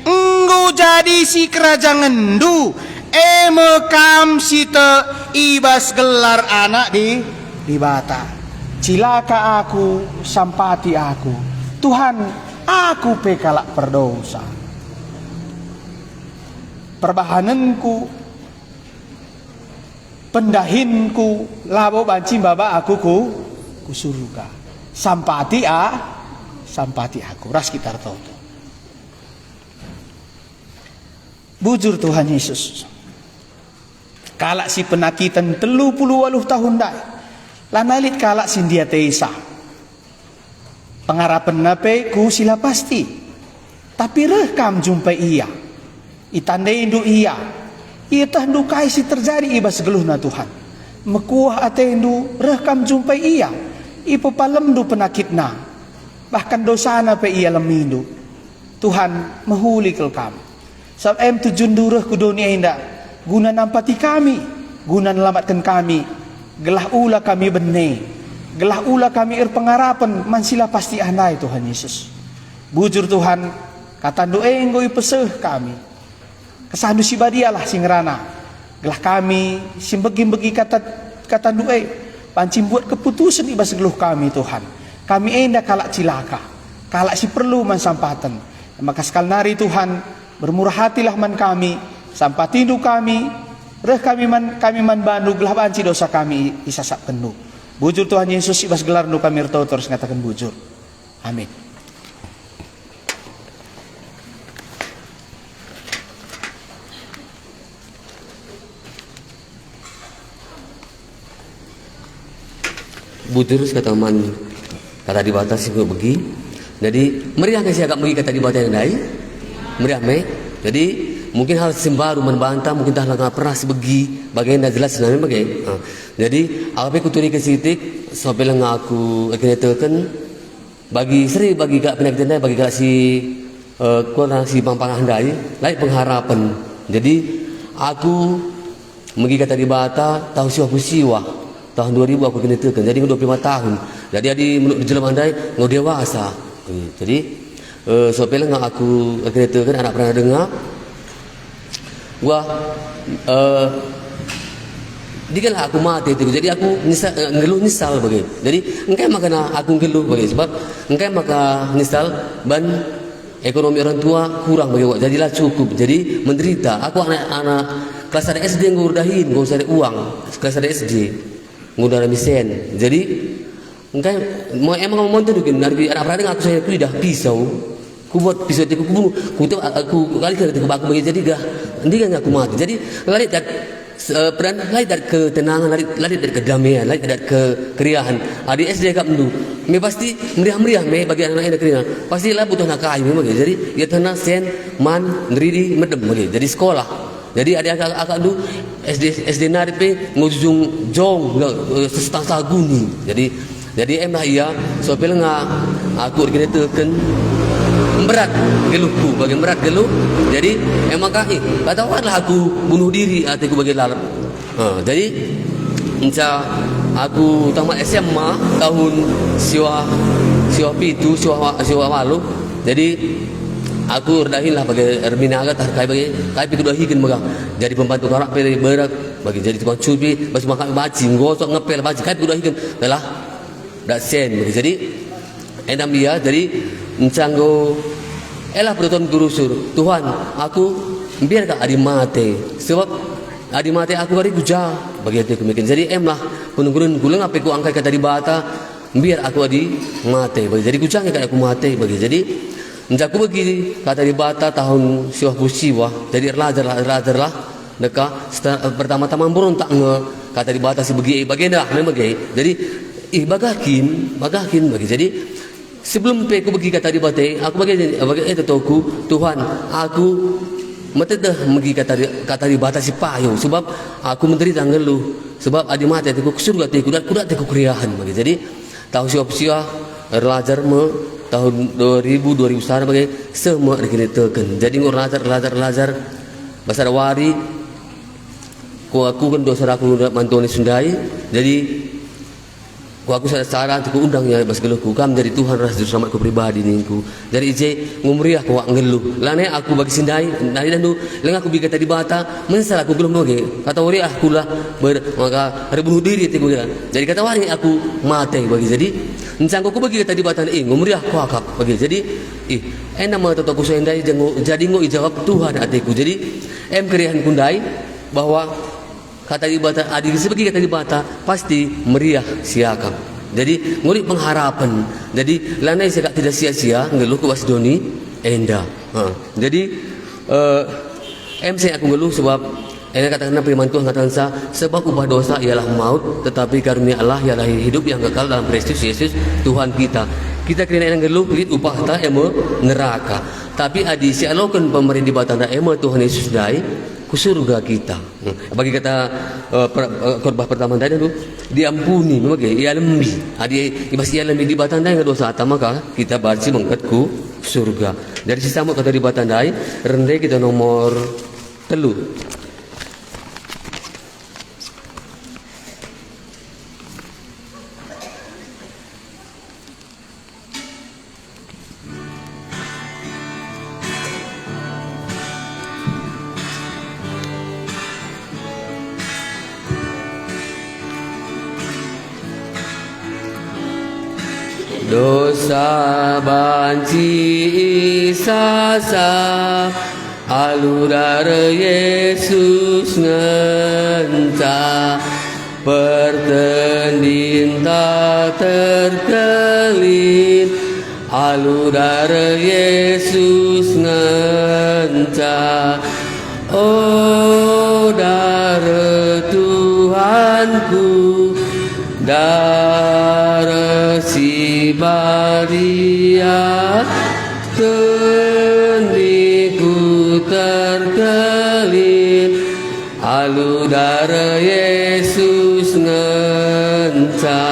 enggo jadi si kerajangan du mekam sita ibas gelar anak di bata. Cilaka aku, sampati aku. Tuhan, aku pekalak berdosa. Perbahananku, pendahinku, labo banci baba aku ku surga. Sampati aku. Ras kita tahu. Bujur Tuhan Yesus. Kalak si penakitan 38 tahun dah. Lanalit kalak sindia teisa. Pengarapan nape ku sila pasti. Tapi rekam jumpai iya. Itandai indu iya. Ia tahndu kai si terjadi ibas geluhna Tuhan. Mekuah atendu rekam jumpai iya. Ipo palemdu penakitna. Bahkan dosana pe iya lemindu. Tuhan mahuli kelkam. Sabem tujuan durah ku dunia indah. Guna nampati kami, guna nelamatkan kami. Gelah ula kami bene, gelah ula kami pengarapan mansila pasti andai Tuhan Yesus. Bujur Tuhan, kata doa enggo ipeseh kami. Kesandu si badialah singrana. Gelah kami simbegi-begi kata doa, pancing buat keputusan ibas geluh kami Tuhan. Kami enda kalak cilaka, kalak si perlu mansampatan. Maka sekal nari Tuhan, bermurah hatilah man kami. Sampatindu kami, reh kami man bandu gelah banci dosa kami isasap kendu. Bujur Tuhan Yesus ibas gelar nu kami rtau terus ngatakan bujur. Amin. Bujur kata man kata di batas sih begi. Jadi meriah nggak sih agak begi kata di batas yang lain? Meriah me. Jadi mungkin hal sembaru membantah mungkin dah nggak pernah sebegi bagaimana jelas namanya bagaimana. Jadi apa aku turi ke sitik sampai ngaku akhirnya tekan bagi seri bagi gak penyakitnya bagi gak si kurang si pampang handai lain pengharapan. Jadi aku megi kata di bata tahun siwa tahun 2000 aku kena tekan jadi 25 tahun. Jadi adi menurut jelam handai ngau dewasa. Jadi sampai aku akhirnya tekan anak pernah dengar wah dikala aku mati itu jadi aku ngeluh nyesal bagi jadi engkai makana aku ngeluh bagi sebab engkai maka nyesal ban ekonomi orang tua kurang bagi jadilah cukup jadi menderita aku anak-anak kelas ada SD ngurdahin, gue cari uang. Kelas ada SD ngurdah misen. Jadi engkai mau emang mau tuh kan dari anak beradik aku saya itu dah pisau. Ku buat pisau itu ku bunuh. Ku tu aku kali kali aku bagi jadi gah. Nanti kan aku mati. Jadi lari dari peran lari dari ketenangan, lari dari kedamaian, lari dari kekeriahan. Adik SD kap dulu. Me pasti meriah-meriah me bagi anak-anak keriahan. Pastilah butuh nak kayu memang. Jadi ya tanah sen man neridi medem lagi. Jadi sekolah. Jadi ada akak dulu SD narik pe ngujung jong setang saguni. Jadi emang iya sopil nga aku kena tekan berat geluhku bagi berat geluh. Jadi emang kata lah aku bunuh diri hatiku bagi lalap. Jadi insya aku tamat SMA tahun siwa pitu siwa malu. Jadi aku redahin lah bagi Ermina agak kai bagi kai pi kudahikan baga jadi pembantu karak pe berak bagi jadi tukang cuci bas makan baci gosok ngepel baci kai pi kudahikan adalah dak sen bagi jadi endam dia jadi encanggo elah berton guru sur Tuhan aku biar kak adi mate sebab adi mate aku hari kuja bagi hati aku mikir jadi lah penungguan gulung apa ku angkai kata di bata biar aku adi mate bagi jadi kuja kayak aku mate bagi jadi Menjaku bagi kata di bata tahun siwah pusiwah jadi lajar lah deka pertama-tama burung tak nge kata di bata si bagi dah memang bagi jadi bagakin bagi jadi sebelum aku bagi kata di bata aku bagi itu toku Tuhan aku mati dah bagi kata di bata si payo sebab aku menderita ngeluh sebab adi mati aku surga kudat aku kriahan bagi jadi tahun siwah pusiwah lajar tahun 2000 sana bagai semua dikini teken jadi ngur lajar basar wari aku kan dosa aku mantoni sundai jadi aku saran aku undang ya bas geluhku kam jadi Tuhan rasul selamatku pribadi ningku jadi ije ngumriah ku ngeluh lane aku bagi sindai dari dandu leng aku biga tadi bata mensal aku geluh noge kata wari aku lah maka hari bunuh diri tiku jadi kata wari aku mate bagi jadi encang aku bagi tadi bata ngumriah ku akap bagi jadi enak mah tataku sendai jadi ngo ijawab Tuhan atiku jadi keriahan kundai bahwa kata di bata adik sebagai kata di bata pasti meriah siakam jadi ngurik pengharapan jadi lanai saya tidak sia-sia ngeluh ke wasdoni enda jadi saya aku ngeluh sebab katakan firman Tuhan katakan sebab upah dosa ialah maut tetapi karunia Allah ialah hidup yang kekal dalam Kristus Yesus Tuhan kita kena ngeluh lit upah ta emo neraka tapi adi sialokan pemerintah di bata emo Tuhan Yesus dai ku surga kita. Bagi kata khotbah pertama tadi itu diampuni memang ia lembi. Adi ibas ia lembi di batandai dosa atama maka kita barci mengkat ku surga. Dari sisa kata di batandai rendah kita nomor 3. Dosa banci isasa aludar Yesus ngenca pertendinta terkelin aludar Yesus ngenca oh dara Tuhanku dara si Maria kendiku terkelin aludara Yesus ngenca.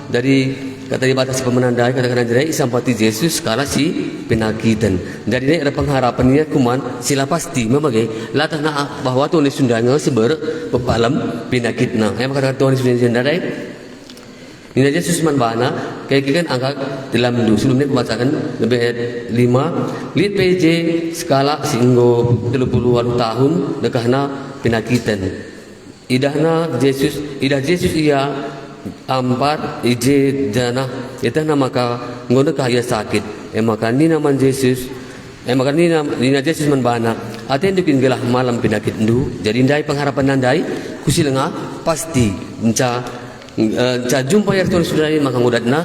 Dari kata dibatasi pemenandai kadang-kadang jadi isampati Yesus kala si penakitan. Dari ini ada pengharapannya kuman sila pasti memakai latah na bahwa Tuhan Yesus sundanya seber pepalam penakitna. Yang kata Tuhan Yesus sundai ini Yesus manbana kayak kan angka dalam dulu sebelumnya membacakan lebih 5 lit PJ skala singgo 30 tahun dekahna penakitan. Idah Yesus ia ampat ije jana itah maka ngono kaya sakit maka ni naman Yesus Maka ni na Jesus man bana. Aten dukin gelah malam penyakit ndu. Jadi ndai pengharapan nandai kusilenga pasti enca jumpa ya Tuhan saudara maka ngudatna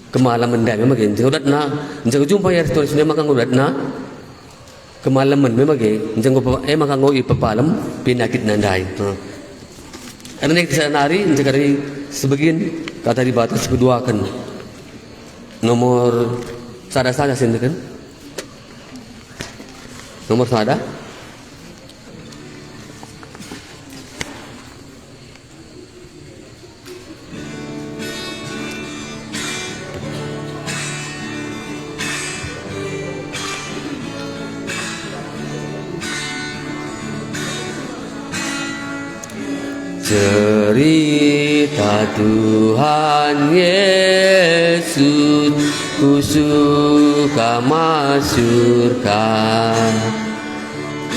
kemalaman ndai memang gen. Ngudatna enca jumpa ya Tuhan saudara maka ngudatna kemalaman memang gen. Enca maka ngoi pepalam penyakit nandai. Karena kesanari enca dari sebagian kata di batas kedua kan nomor sada sini kan. Nomor sada cerita Tuhan Yesus ku suka masyurka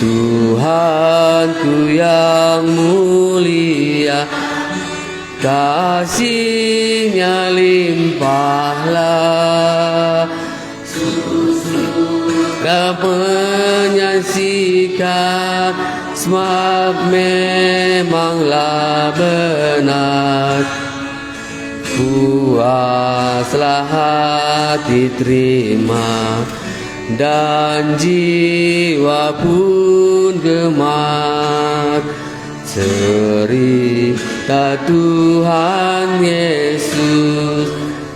Tuhanku yang mulia kasih-Nya limpahlah suka menyaksikan sebab memanglah benar puaslah hati terima dan jiwa pun gemar cerita Tuhan Yesus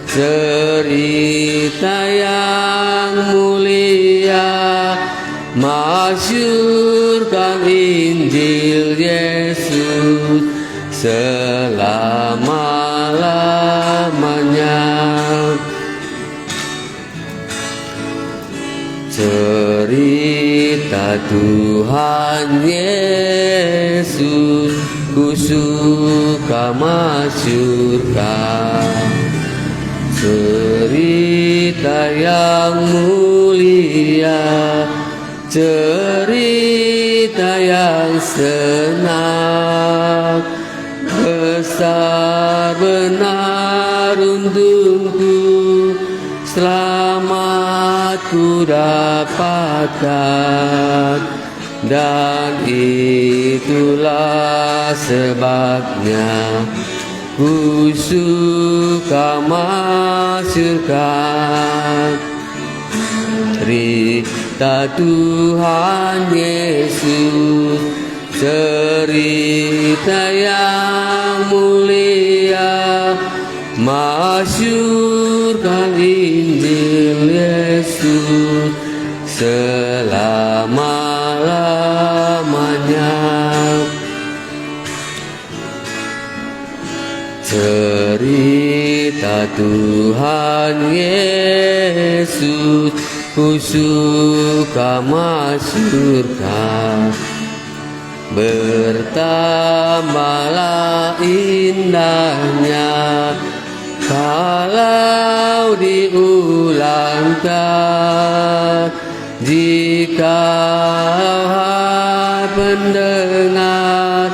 cerita yang mulia masyurkan Injil Yesus selama-lamanya cerita Tuhan Yesus ku suka masyurkan cerita yang mulia cerita yang senang besar benar untukku selamat ku dapatkan dan itulah sebabnya ku suka masyurkan cerita Tuhan Yesus cerita yang mulia masyurkan Injil Yesus selama-lamanya cerita Tuhan Yesus ku suka masyurkan bertambahlah indahnya kalau diulangkan jika hai pendengar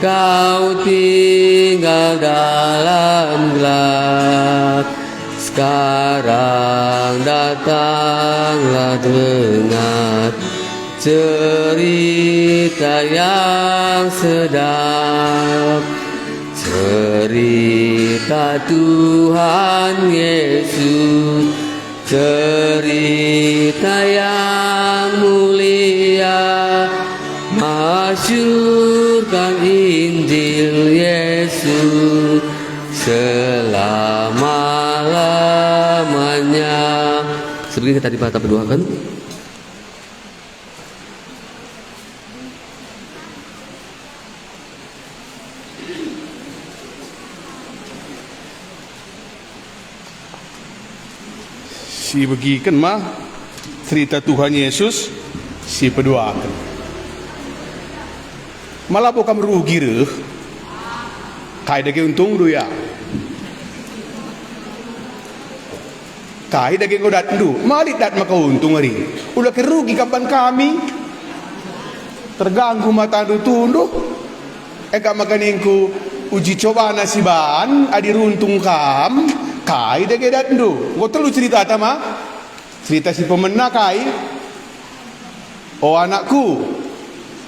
kau tinggal dalam gelap sekarang datanglah dengar cerita yang sedap cerita Tuhan Yesus cerita yang mulia masyurkan Injil Yesus selama-lamanya. Seperti kita tadi berdoakan. Si bagikan mah cerita Tuhan Yesus si berdoakan. Malah bukan merugi reh. Kai daging untung du ya. Kai daging udat du. Mari dat maka untung hari. Udah kerugi kapan kami. Terganggu mata du tunduh. Eka makaningku uji coba nasibaan adi runtung kam. Kai daging dat du. Kau terlalu cerita tama. Cerita si pemenang kai, oh anakku,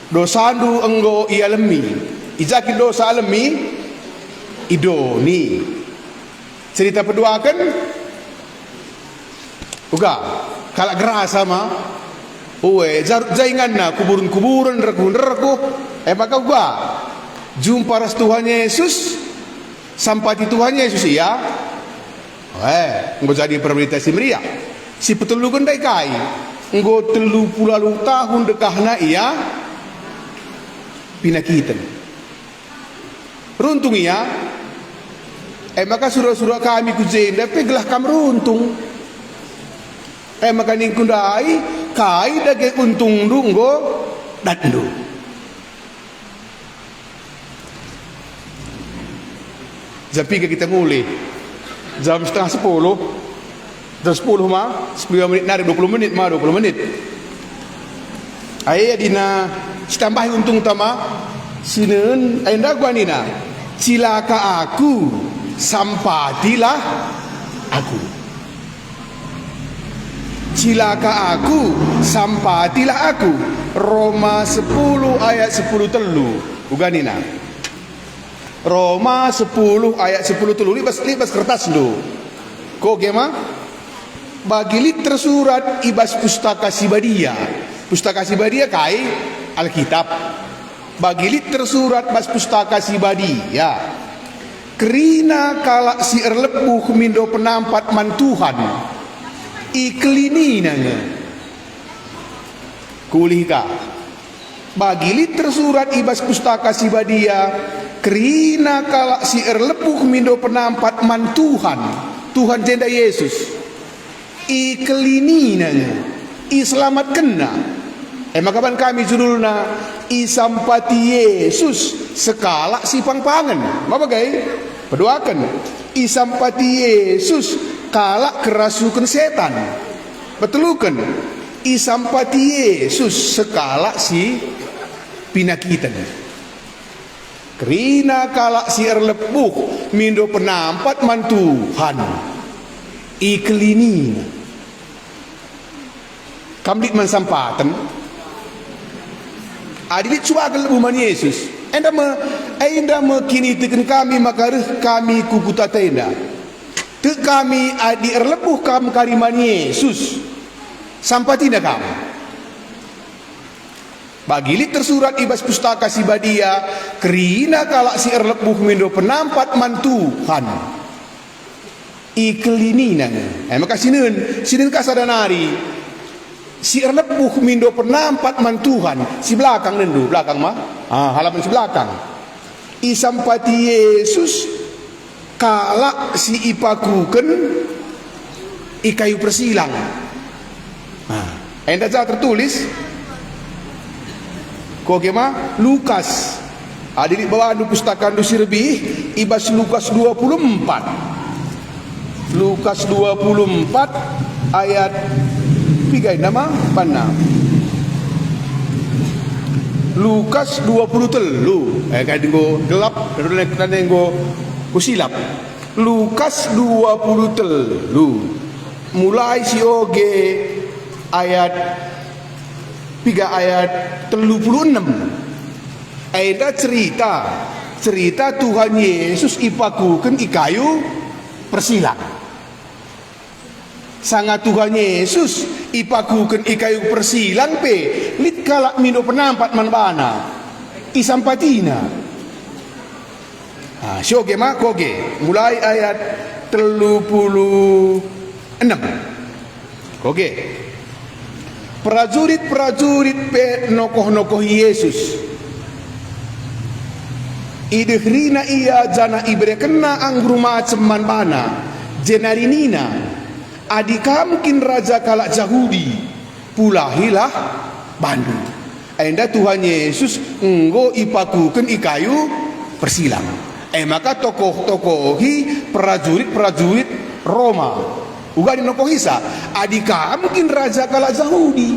dosandu enggo ialemi, ijaki dosa alemi, ido ni. Cerita kedua kan, uga, kalak gerasa mah, uwe, jaingan na kuburan reku, maka uga, jumpa ras Tuhan Yesus, sampai di Tuhan Yesus ya, enggo jadi perberita si Maria. Si petelu gendai kai enggo 30 tahun dekahna ia pinakitan runtung ia maka surah-surah kami ku jenda pegelah kam runtung maka ning kundai kai dage untung du enggo dandu japi kita mulai jam setengah 10 jam 10 mah 10 menit nari 20 menit mah 20 menit ayah dina tambahi untung tama sinen ayah gua nina cilaka aku sampatilah aku cilaka aku sampatilah aku Roma 10 ayat 10 telu uga nina Roma 10 ayat 10 telu libas kertas lu kok gimana bagi lit tersurat ibas pustaka sibadia kai Alkitab bagi lit tersurat bas pustaka sibadia kerina kalak si erlebuh mindo penampat mantuhan iklini nanya kulihka bagi lit tersurat ibas pustaka sibadia kerina kalak si erlebuh mindo penampat mantuhan Tuhan jenda Yesus iklininanya iselamat kena maka kami judulna isampati Yesus sekala si pangpangan apa gay berdoakan isampati Yesus kalak kerasukan setan betelukan isampati Yesus sekala si pinakitan kerina kalak si erlepuh mindo penampat mantuhan iklinina kamdik mansampatan adilit suagal uman Yesus enda me kini tekan kami makareh kami kukutatenda te kami adi erlepuh kam kariman Yesus sampatina kamu bagilit tersurat ibas pustaka sibadia kerina kalak si erlepuh mindo penampat mantuhan iklininang maka sinen kasadanari si erlepuh mindo penampat mantuhan si belakang nendu belakang mah halaman si belakang isampati Yesus kalak si ipakuken ikayu persilang enda tertulis kok mah Lukas di bawah pustaka du sirbi ibas Lukas 24 Lukas 24 ayat 3 nama mana Lukas 20 telu kan go gelap dan go kusilap Lukas 20 telu mulai si oge ayat 3 ayat 36 ada cerita Tuhan Yesus ipakukan ikayu persilang sangat Tuhan Yesus ipakukan ikayu persilang pe lit kalak mindo penampat manbana isampatina syoge ma koge mulai ayat 36 koge prajurit pe nokoh Yesus idehrina ia jana ibrekena anggur macem manbana jenarinina adika mungkin raja kalak Yahudi pulahilah bandu enda Tuhan Yesus enggo ipakukan ikayu persilang maka tokoh-tokohi prajurit Roma uga dinokohisa adika mungkin raja kalak Yahudi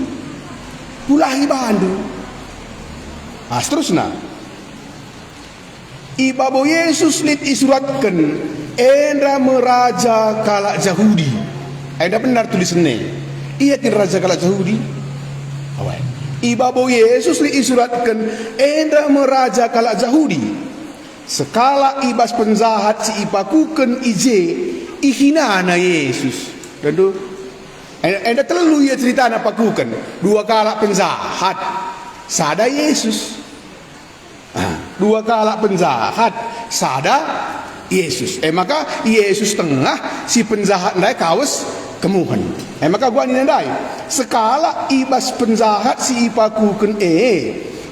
pulahi bandu seterusnya ibabo Yesus lit isuratkan enda meraja kalak Yahudi ada benar tulisannya Iya kin raja kalak Yahudi. Awai. Ibabo Yesus li isuratkan enda meraja kalak Yahudi. Sekala ibas penjahat si ipakukan ije ihinana Yesus. Dan tu enda terlalu ia cerita apa kukan. Dua kalak penjahat sada Yesus. Dua kalak penjahat sada Yesus. Maka Yesus tengah si penjahat ndai kawas kemuhan. Maka gua ni ndai sekala ibas penjahat si ipakukan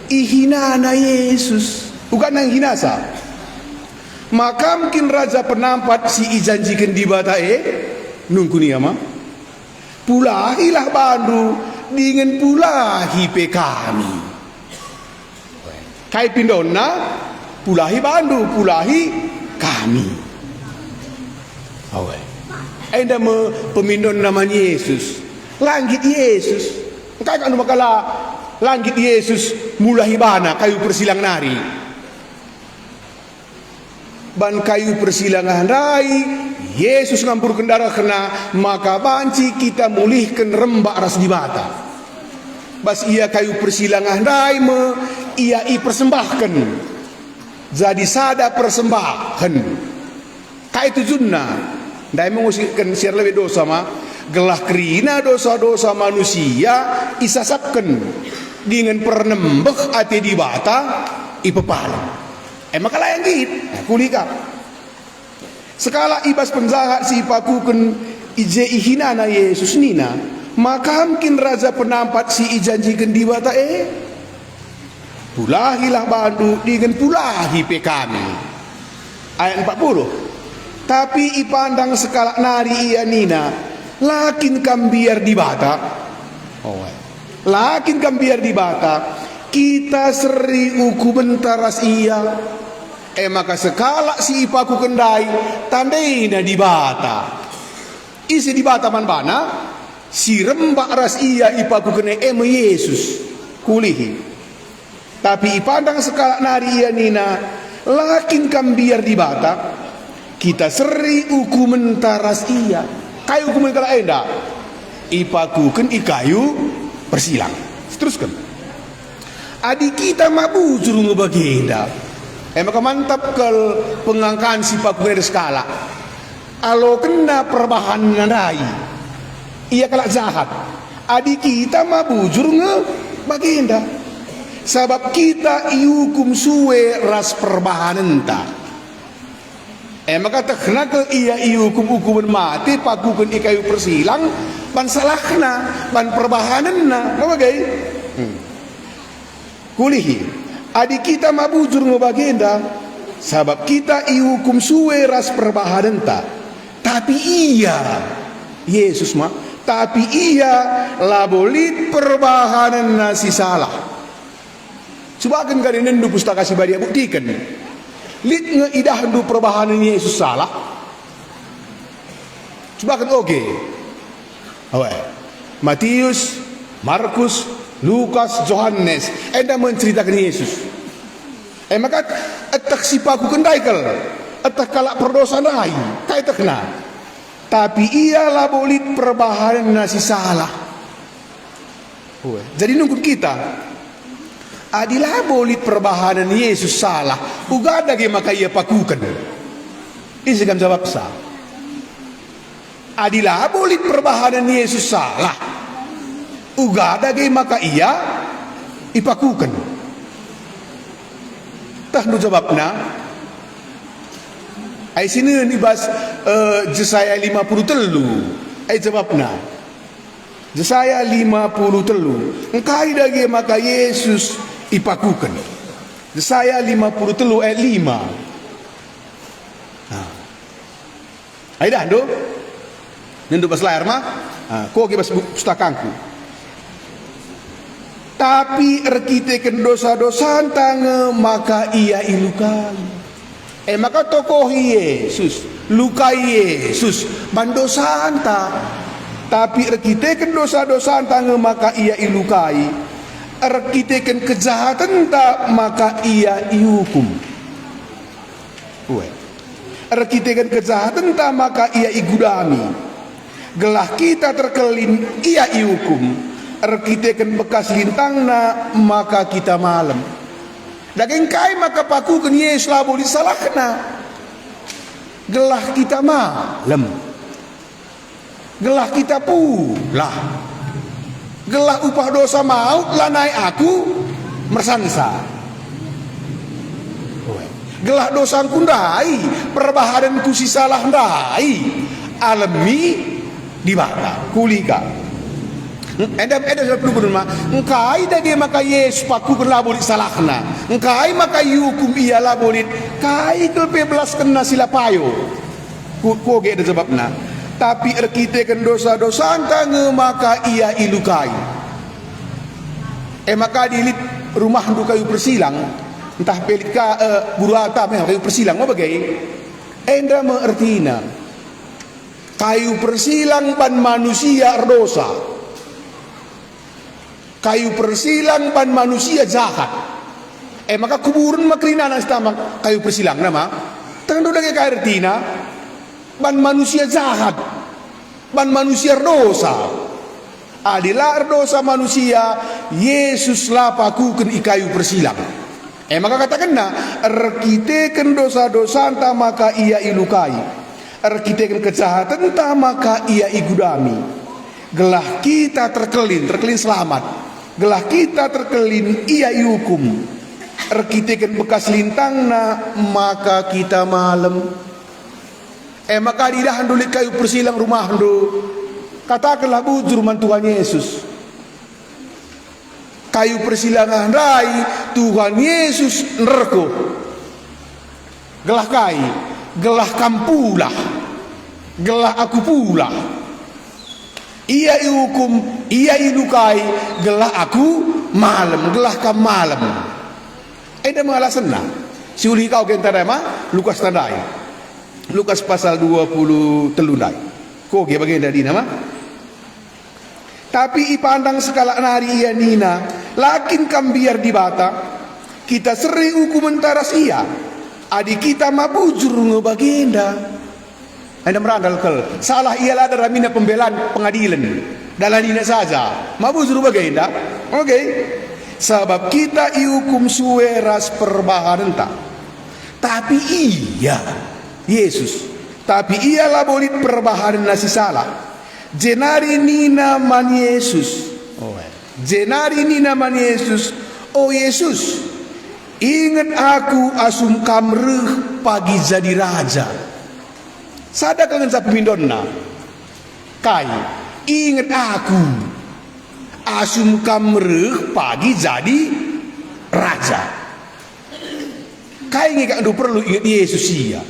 ihinana Yesus. Bukan nang hinasa. Maka mungkin raja penampat si ijanjikan di bata nunggu ni ama. Pulahilah bandu dengan pulahi pe kami. Kai pindona pulahi bandu pulahi kami. Awai. Enda me pemindon namanya Yesus. Langit Yesus. Kai kan makala langit Yesus mulahi bana kayu persilang nari. Ban kayu persilangan rai Yesus ngampur kendara kena maka banci kita mulihkan rembak ras di bata. Bas ia kayu persilangan rai me ia persembahkan jadi sada persembahan kai tujunna dai mengusirkan siar lebih dosa ma gelah kerina dosa-dosa manusia isasapkan dengan pernembek ati di bata ipepala. Maka layan git kulikap sekala ibas penjahat si ipakukan ije ihinana Yesus nina maka mungkin raja penampat si ijanjikan di bata pulahilah bandu dengan pulahi pe kami. Ayat 40 tapi ipandang sekala nari ia nina lakin kambiar di bata lakin kambiar di bata kita seri uku bentaras iya maka sekala si ipaku kendai tandaina di bata isi di bata man bana si rembak ras iya ipaku kena Yesus kulihi tapi ipandang sekala nari iya nina lakin kambiar di bata kita seri uku mentaras iya kayu uku mentara enda ipaku ken ikayu persilang teruskan adi kita mabujur ngobagenda maka mantap ke pengangkaan si pakuer skala alo kena perbahan nandai ia kalak jahat adi kita mabujur ngobagenda sebab kita iukum suwe ras perbahan enta maka tekna ke ia iukum hukuman mati pakukan ikayu persilang ban salahna ban perbahananna ngabagai kulihi adi kita mabujur ngobagenda sebab kita ihukum suwe ras perbahanenta tapi iya Yesus mah tapi iya labolit perbahanan nasi salah sebagian kali nendu pustaka si badia buktikan lit ngeidah hendu perbahanan Yesus salah sebagian oke Matius Markus Lukas, Yohanes, enda menceritakan Yesus. Maka etak sipaku kendaikel, etak kalak perdosa rai, kai tekna. Tapi ia labolit perbahanan nasi salah. Jadi nunggu kita. Adilah bolit perbahanan Yesus salah. Uga ada ge maka ia pakukan. Isi kan jawab sah. Adilah bolit perbahanan Yesus salah. Uga ada gay maka ia ipakukan. Tah nu jawabna ai sini ibas Yesaya 53 ai jawabna Yesaya 53 engkai dage maka Yesus ipakukan. Yesaya 53 ayat 5. Ai dah do nendu bas layar mah ko ke bas pustakanku tapi erkitekan dosa-dosa tange maka ia ilukai maka tokoh Yesus lukai Yesus bandosa anta tapi erkitekan dosa-dosa tange maka ia ilukai erkitekan kejahatan tak maka ia ihukum erkitekan kejahatan tak maka ia igudami gelah kita terkelin ia iukum. Kita kan bekas lintangna maka kita malam. Daging kai maka pakukan Yesus labu disalahna. Gelah kita malam. Gelah kita pula. Gelah upah dosa maut lanai aku mersansa. Gelah dosa kundai perbahadanku si salah ndai alami di bata kulika. Ada perlu berma. Engkai dage maka Yesus paku kena bolit salahna. Engkai maka yukum ialah bolit. Kai kelpe belas kena sila payo. Ko ge ada sebabna. Tapi kita kan dosa-dosa nge maka ia ilukai. Maka dilit rumah ndu kayu persilang. Entah pelit ka buruata meh kayu persilang apa bagai. Enda mengertina. Kayu persilang ban manusia dosa. Kayu persilang ban manusia jahat. Maka kuburan makrina na setamak kayu persilang nama. Tengah dage kayu artina ban manusia jahat, ban manusia dosa. Adilah dosa manusia, Yesus lapakukan kayu persilang. Maka katakan na, erkitekan dosa-dosa entah maka ia ilukai. Erkitekan kejahatan entah maka ia igudami. Gelah kita terkelin selamat. Gelah kita terkelin ia iukum. Erkitekan bekas lintangna maka kita malam. Maka didahan dulik kayu persilang rumah do. Katakanlah bujur man Tuhan Yesus. Kayu persilangan rai Tuhan Yesus nerko. Gelah kai, gelah kampulah, gelah aku pula. Ia iukum, ia ilukai, gelah aku malam, gelah kam malam. Ada mengalasan lah. Si uli kau kenta dama, Lukas tandai. Lukas pasal 20 telundai. Kau ge bagian dari nama. Tapi ipandang sekala nari ia nina, lakin kam biar di bata, kita seri hukum mentaras ia. Adik kita mabujur ngebagenda. Anda merandal kel. Salah ialah ada ramina pembelaan pengadilan. Dalam ini saja. Mabujur bagenda. Oke. Sebab kita iukum sueras perbahanan tak. Tapi iya Yesus. Tapi ialah bolit perbahanan nasi salah. Jenari nina man Yesus. Jenari nina man Yesus. Oh Yesus, ingat aku asum kamreh pagi jadi raja. Sada kangen sa pemindonna. Kai, ingat aku asum kamreh pagi jadi raja. Kai nggak perlu ingat Yesus iya.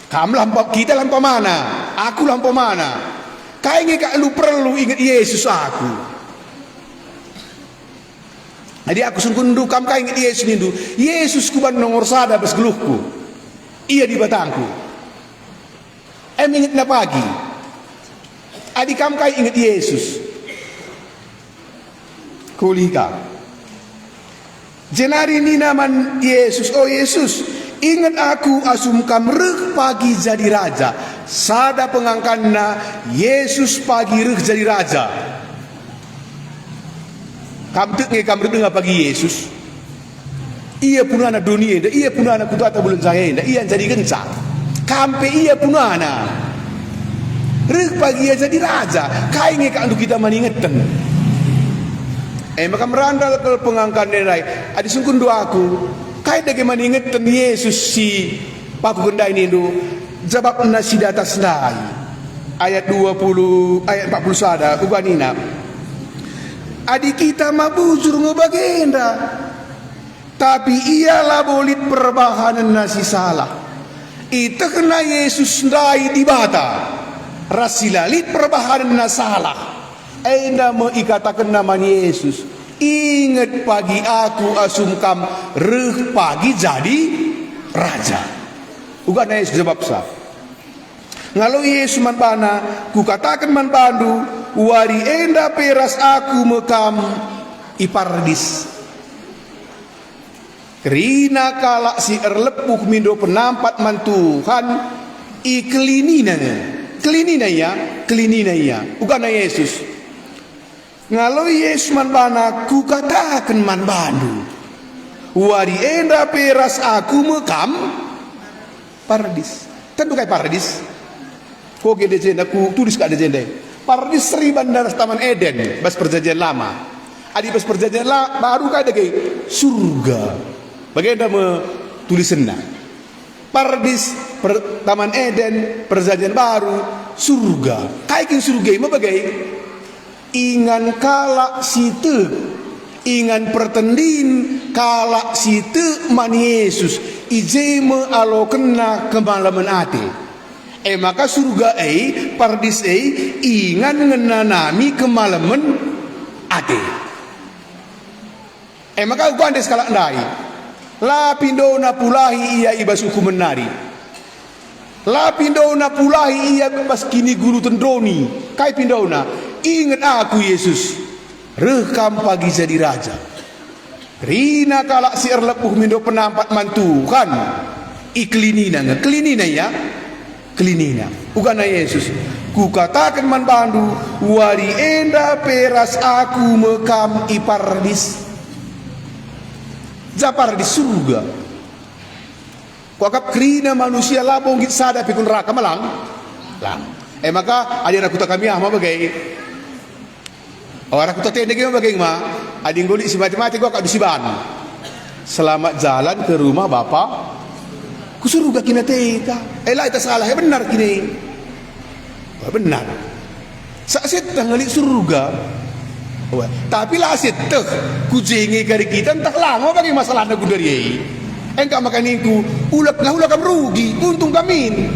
Kamu lampau kita lampau mana? Aku lampau mana? Kayaknya lu perlu ingat Yesus aku. Jadi aku sungguh ndukam kau ingat Yesus nindu. Yesus ku ban nomor sada bas geluhku. Iya di batangku. Ingat na pagi. Adik kamu kau ingat Yesus. Kulika. Jenari ni naman Yesus. Oh Yesus. Ingat aku asum kamreh pagi jadi raja. Sada pengangkanna Yesus pagi reh jadi raja. Kamreh dengar pagi Yesus. Ia pun anak dunia. Ia pun anak kutu atau bulan saya. Ia jadi kencang. Kampe ia pun anak. Reh pagi ia jadi raja. Kainge kandu kita maningetan. Maka merandal ke pengangkan nerai. Adi sungkun doaku. Kaya bagaimana ingetan Yesus si paku kendai ini itu jawab nasi di atas nai ayat 20 ayat 40 sada ubanina adik kita mabujur ngobagenda tapi ialah bolit perbahanan nasi salah itu kena Yesus nai di bata rasilalit perbahanan nasi salah enda mengikatakan nama Yesus. Ingat pagi aku asumkam reh pagi jadi raja. Bukan Yesus sebab sah. Ngalau Yesus man bana, ku katakan man bandu, wari enda peras aku mekam ipardis. Kerina kalak si erlepuh mindo penampat man Tuhan iklinina Kelinina ya, bukan Yesus. Ngalau Yesus man bana ku katakan man bandu. Wari enda peras aku mekam paradis. Tentu kayak paradis. Kok gede jenda ku tulis ka jenda. Paradis Sri Bandar Taman Eden, bas perjanjian lama. Adi bas perjanjian baru kayak surga. Bagaimana me tulisanna? Paradis Taman Eden, perjanjian baru, surga. Kayak surga mah bagai ingan kalak situ, ingan pertendin kalak situ man Yesus ijeme alo kena kemalaman ate. Maka surga paradis ingan ngenanami kemalaman ate. Maka gua andes kalak ndai. La pindona pulahi ia ibas hukum menari. La pindona pulahi ia bas kini guru tendroni. Kai pindona, ingat aku Yesus. Rekam pagi jadi raja. Rina kalak si erlepuh mindo penampat mantukan. Iklinina ya. Kelinina. Bukan Yesus. Ku katakan man bandu, wari enda peras aku mekam ipardis. Japar di surga. Kuakap krina manusia labong git sada pikun raka malang. Maka adina kuta kami mah bagai. Orang kuta tende gimana bagai mah. Ading goli si mati-mati gua kak bisiban. Selamat jalan ke rumah Bapak. Ku surga kina teka. Lah itu salah benar kini. Benar. Saksit tanggali surga. Tapi lah asyik tuh kujengi kari kita entah lama bagi masalah nagu dari engkau makan itu ulak kam rugi untung kami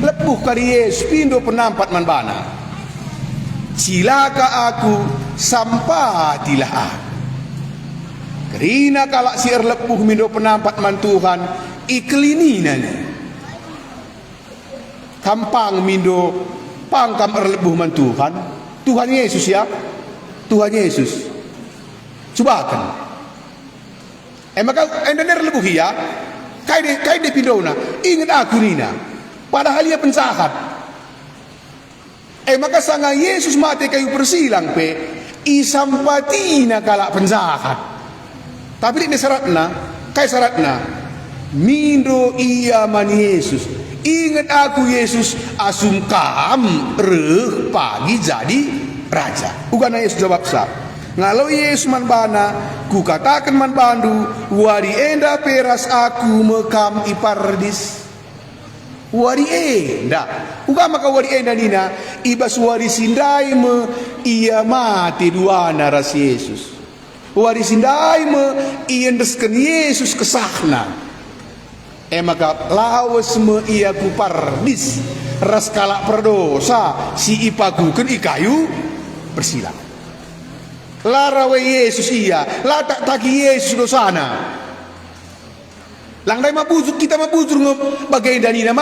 lepuh kari Yesus pindo penampat man bana cilaka aku sampatilah aku kerina kalak si lepuh mindo penampat man Tuhan iklinina kampang mindo pangkam lepuh man Tuhan Yesus ya. Tuhan Yesus. Cobakan. Maka endener lebuh ya. Kai de pindona. Ingat aku nina. Padahal ia penjahat. Maka sanga Yesus mati kayu persilang pe. Isampatina kalak penjahat. Tapi ini syaratna. Kai syaratna. Mindo ia man Yesus. Ingat aku Yesus asum kam reh pagi jadi raja. Bukan Yesus jawab sah. Ngalau Yesus man bana ku katakan man bandu wari enda peras aku mekam ipardis. Wari enda. Bukan maka wari enda nina ibas wari sindai me ia mati duana ras Yesus. Wari sindai me ia ndesken Yesus kesahna. Maka lawas me ia ku pardis ras kalak perdosa si ipaguken ikayu persilang. Larawe Yesus iya, latak taki Yesus dosana. Langdai mabuzur kita mabuzur bagai danina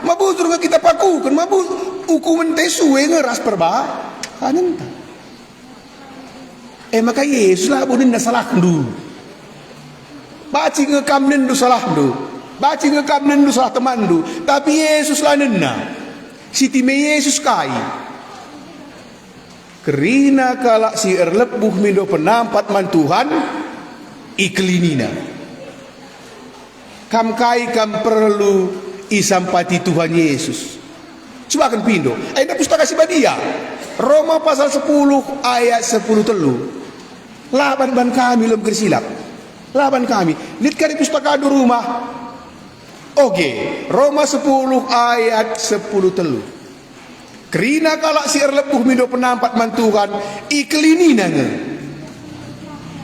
mabuzur kita pakukan mabuzur hukuman tesuwe ngeras perba kanen. Maka Yesus lah bunin salah ndu. Baci ngekam nendu salah ndu. Baci ngekam nendu salah teman ndu. Tapi Yesus lah nenna. Siti me Yesus kai. Kerina kalak si erlepuh mindo penampat man Tuhan iklinina. Kam kai kam perlu isampati Tuhan Yesus. Coba akan pindo. Ada pustaka si Badia. Roma pasal 10 ayat 10 telu. Laban ban kami lem kersilap. Laban kami. Lihat kari pustaka di rumah. Oke. Roma 10 ayat 10 telu. Kerina kalak si erlepuh mindo penampat man Tuhan iklinina nge.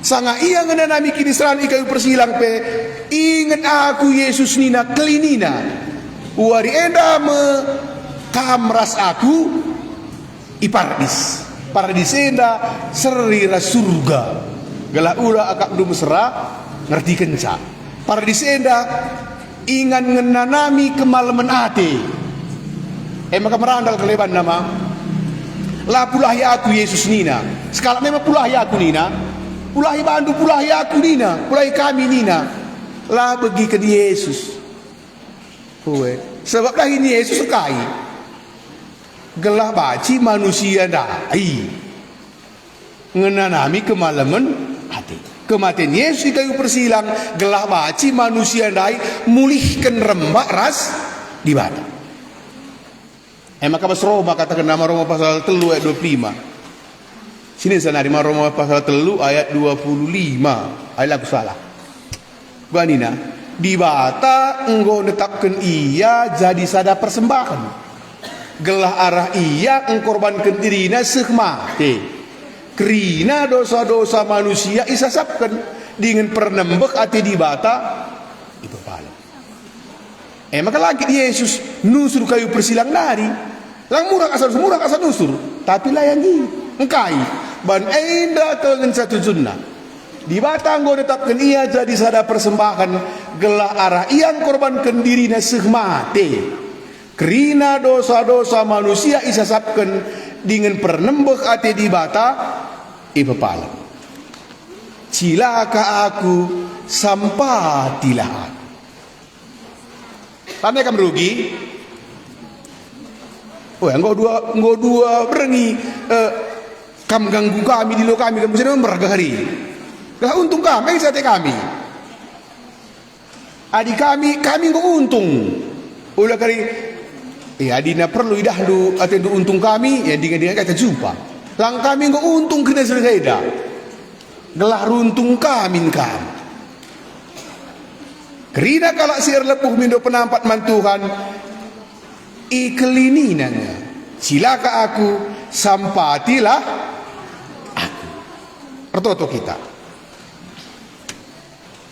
Sanga iya ngenanami kini seran ikayu persilang pe. Ingat aku Yesus nina kelinina. Wari enda me kamras aku ipardis. Paradis enda serira surga. Gala ula akak du mesra ngerti kenca. Paradis enda ingan ngenanami kemalaman ate. Maka merandal keleban nama. La pulahi aku Yesus nina. Sekala memang pulahi aku nina. Pulahi bandu pulahi aku nina. Pulahi kami nina. La bagi ke Yesus. Sebab lah ini Yesus sekai. gelah baci manusia dai ngenanami kemalaman hati. Kematian Yesus di kayu persilang gelah baci manusia dai mulihkan rembak ras di bata. Maka pas Roma katakan nama Roma pasal 3 ayat 25. Sini sana di Roma pasal 3 ayat 25. Ayat aku salah. Ganina di bata engkau netapkan ia jadi sada persembahan. Gelah arah ia engkorbankan dirina sehmate. Kerina dosa-dosa manusia isasapkan dengan pernembek ati di bata itu paling. Maka lagi Yesus nusur kayu persilang nari. Lang murah asal nusur, tapi layangi engkai ban enda dengan satu sunnah. Di bata engkau tetapkan ia jadi sada persembahan gelah arah ia korbankan dirina sehmate. Kerina dosa-dosa manusia isasapkan dengan pernembek ati di bata ipepala. Cilaka aku sampatilah aku. Tanda kamu rugi. Oh, engkau dua berengi kam ganggu kami di lo kami kamu sedang bergahari. Lah untung kami sate kami. Adik kami engkau untung. Ulah kali adina perlu idah du atendu untung kami ya dengan kata jumpa. Lang kami engkau untung kena selesai. Gelah runtung kami kan. Kerina kalak siar lepuh mindo penampat mantuhan ikelininannya. Cilaka aku sampatilah aku. Pertoto kita.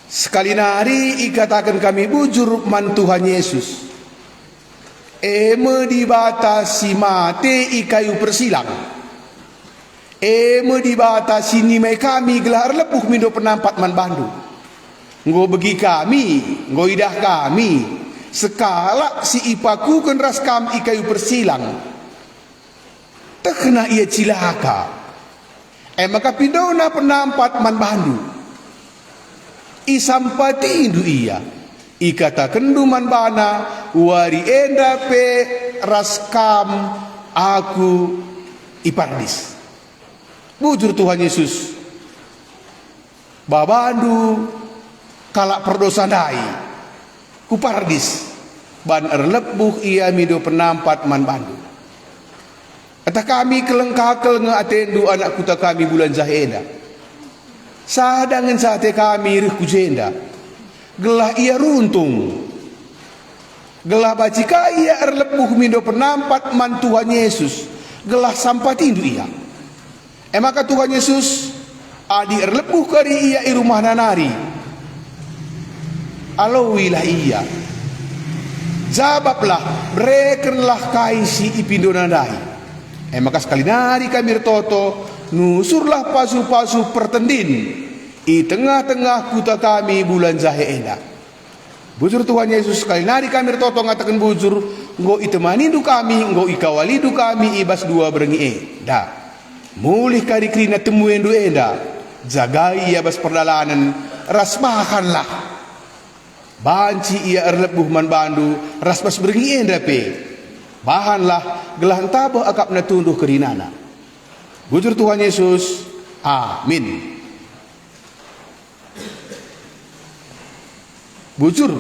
Sekali nari ikatakan kami bujur mantuhan Yesus. Dibatasi mate ikayu persilang. Dibatasi nimai kami gelar lepuh mindo penampat man bandu. Nggo begi kami, nggo idah kami. Sekala si ipaku kan ras kam ikayu persilang. Tekena ia cilaka. Maka pindona penampat man bandu. Isampati indu iya. Ikata kenduman bana wari enda pe raskam aku ipardis. Bujur Tuhan Yesus. Babandu kalak perdosa dai kupardis ban erlebuh ia mido penampat man bandu. Kata kami kelengkakel ngeatendu anak kuta kami bulan Zaheda. Sadangan sate kami rih kujenda. Gelah ia runtung. Gelah bacika ia erlebuh mindo penampat man Tuhan Yesus. Gelah sampat indu ia. Maka Tuhan Yesus adi erlebuh kari ia i rumah nanari. Alawilah ia. Jawablah berekenlah kaisi ipindo nanai. Maka sekali nari kami toto nusurlah pasu-pasu pertendin i tengah-tengah kuta kami bulan Zaheda. Bujur Tuhan Yesus sekali nari kami toto ngatakan bujur nggo itemani du kami nggo ikawali du kami ibas dua berengi eda. Mulih kari krina temuin du eda. Jagai ia bas perdalanan rasmakanlah. Banci ia erlebuh man bandu ras bas berengi eda pe. Bahanlah gelah tabah akap natunduh kerinana. Bujur Tuhan Yesus. Amin. Bujur.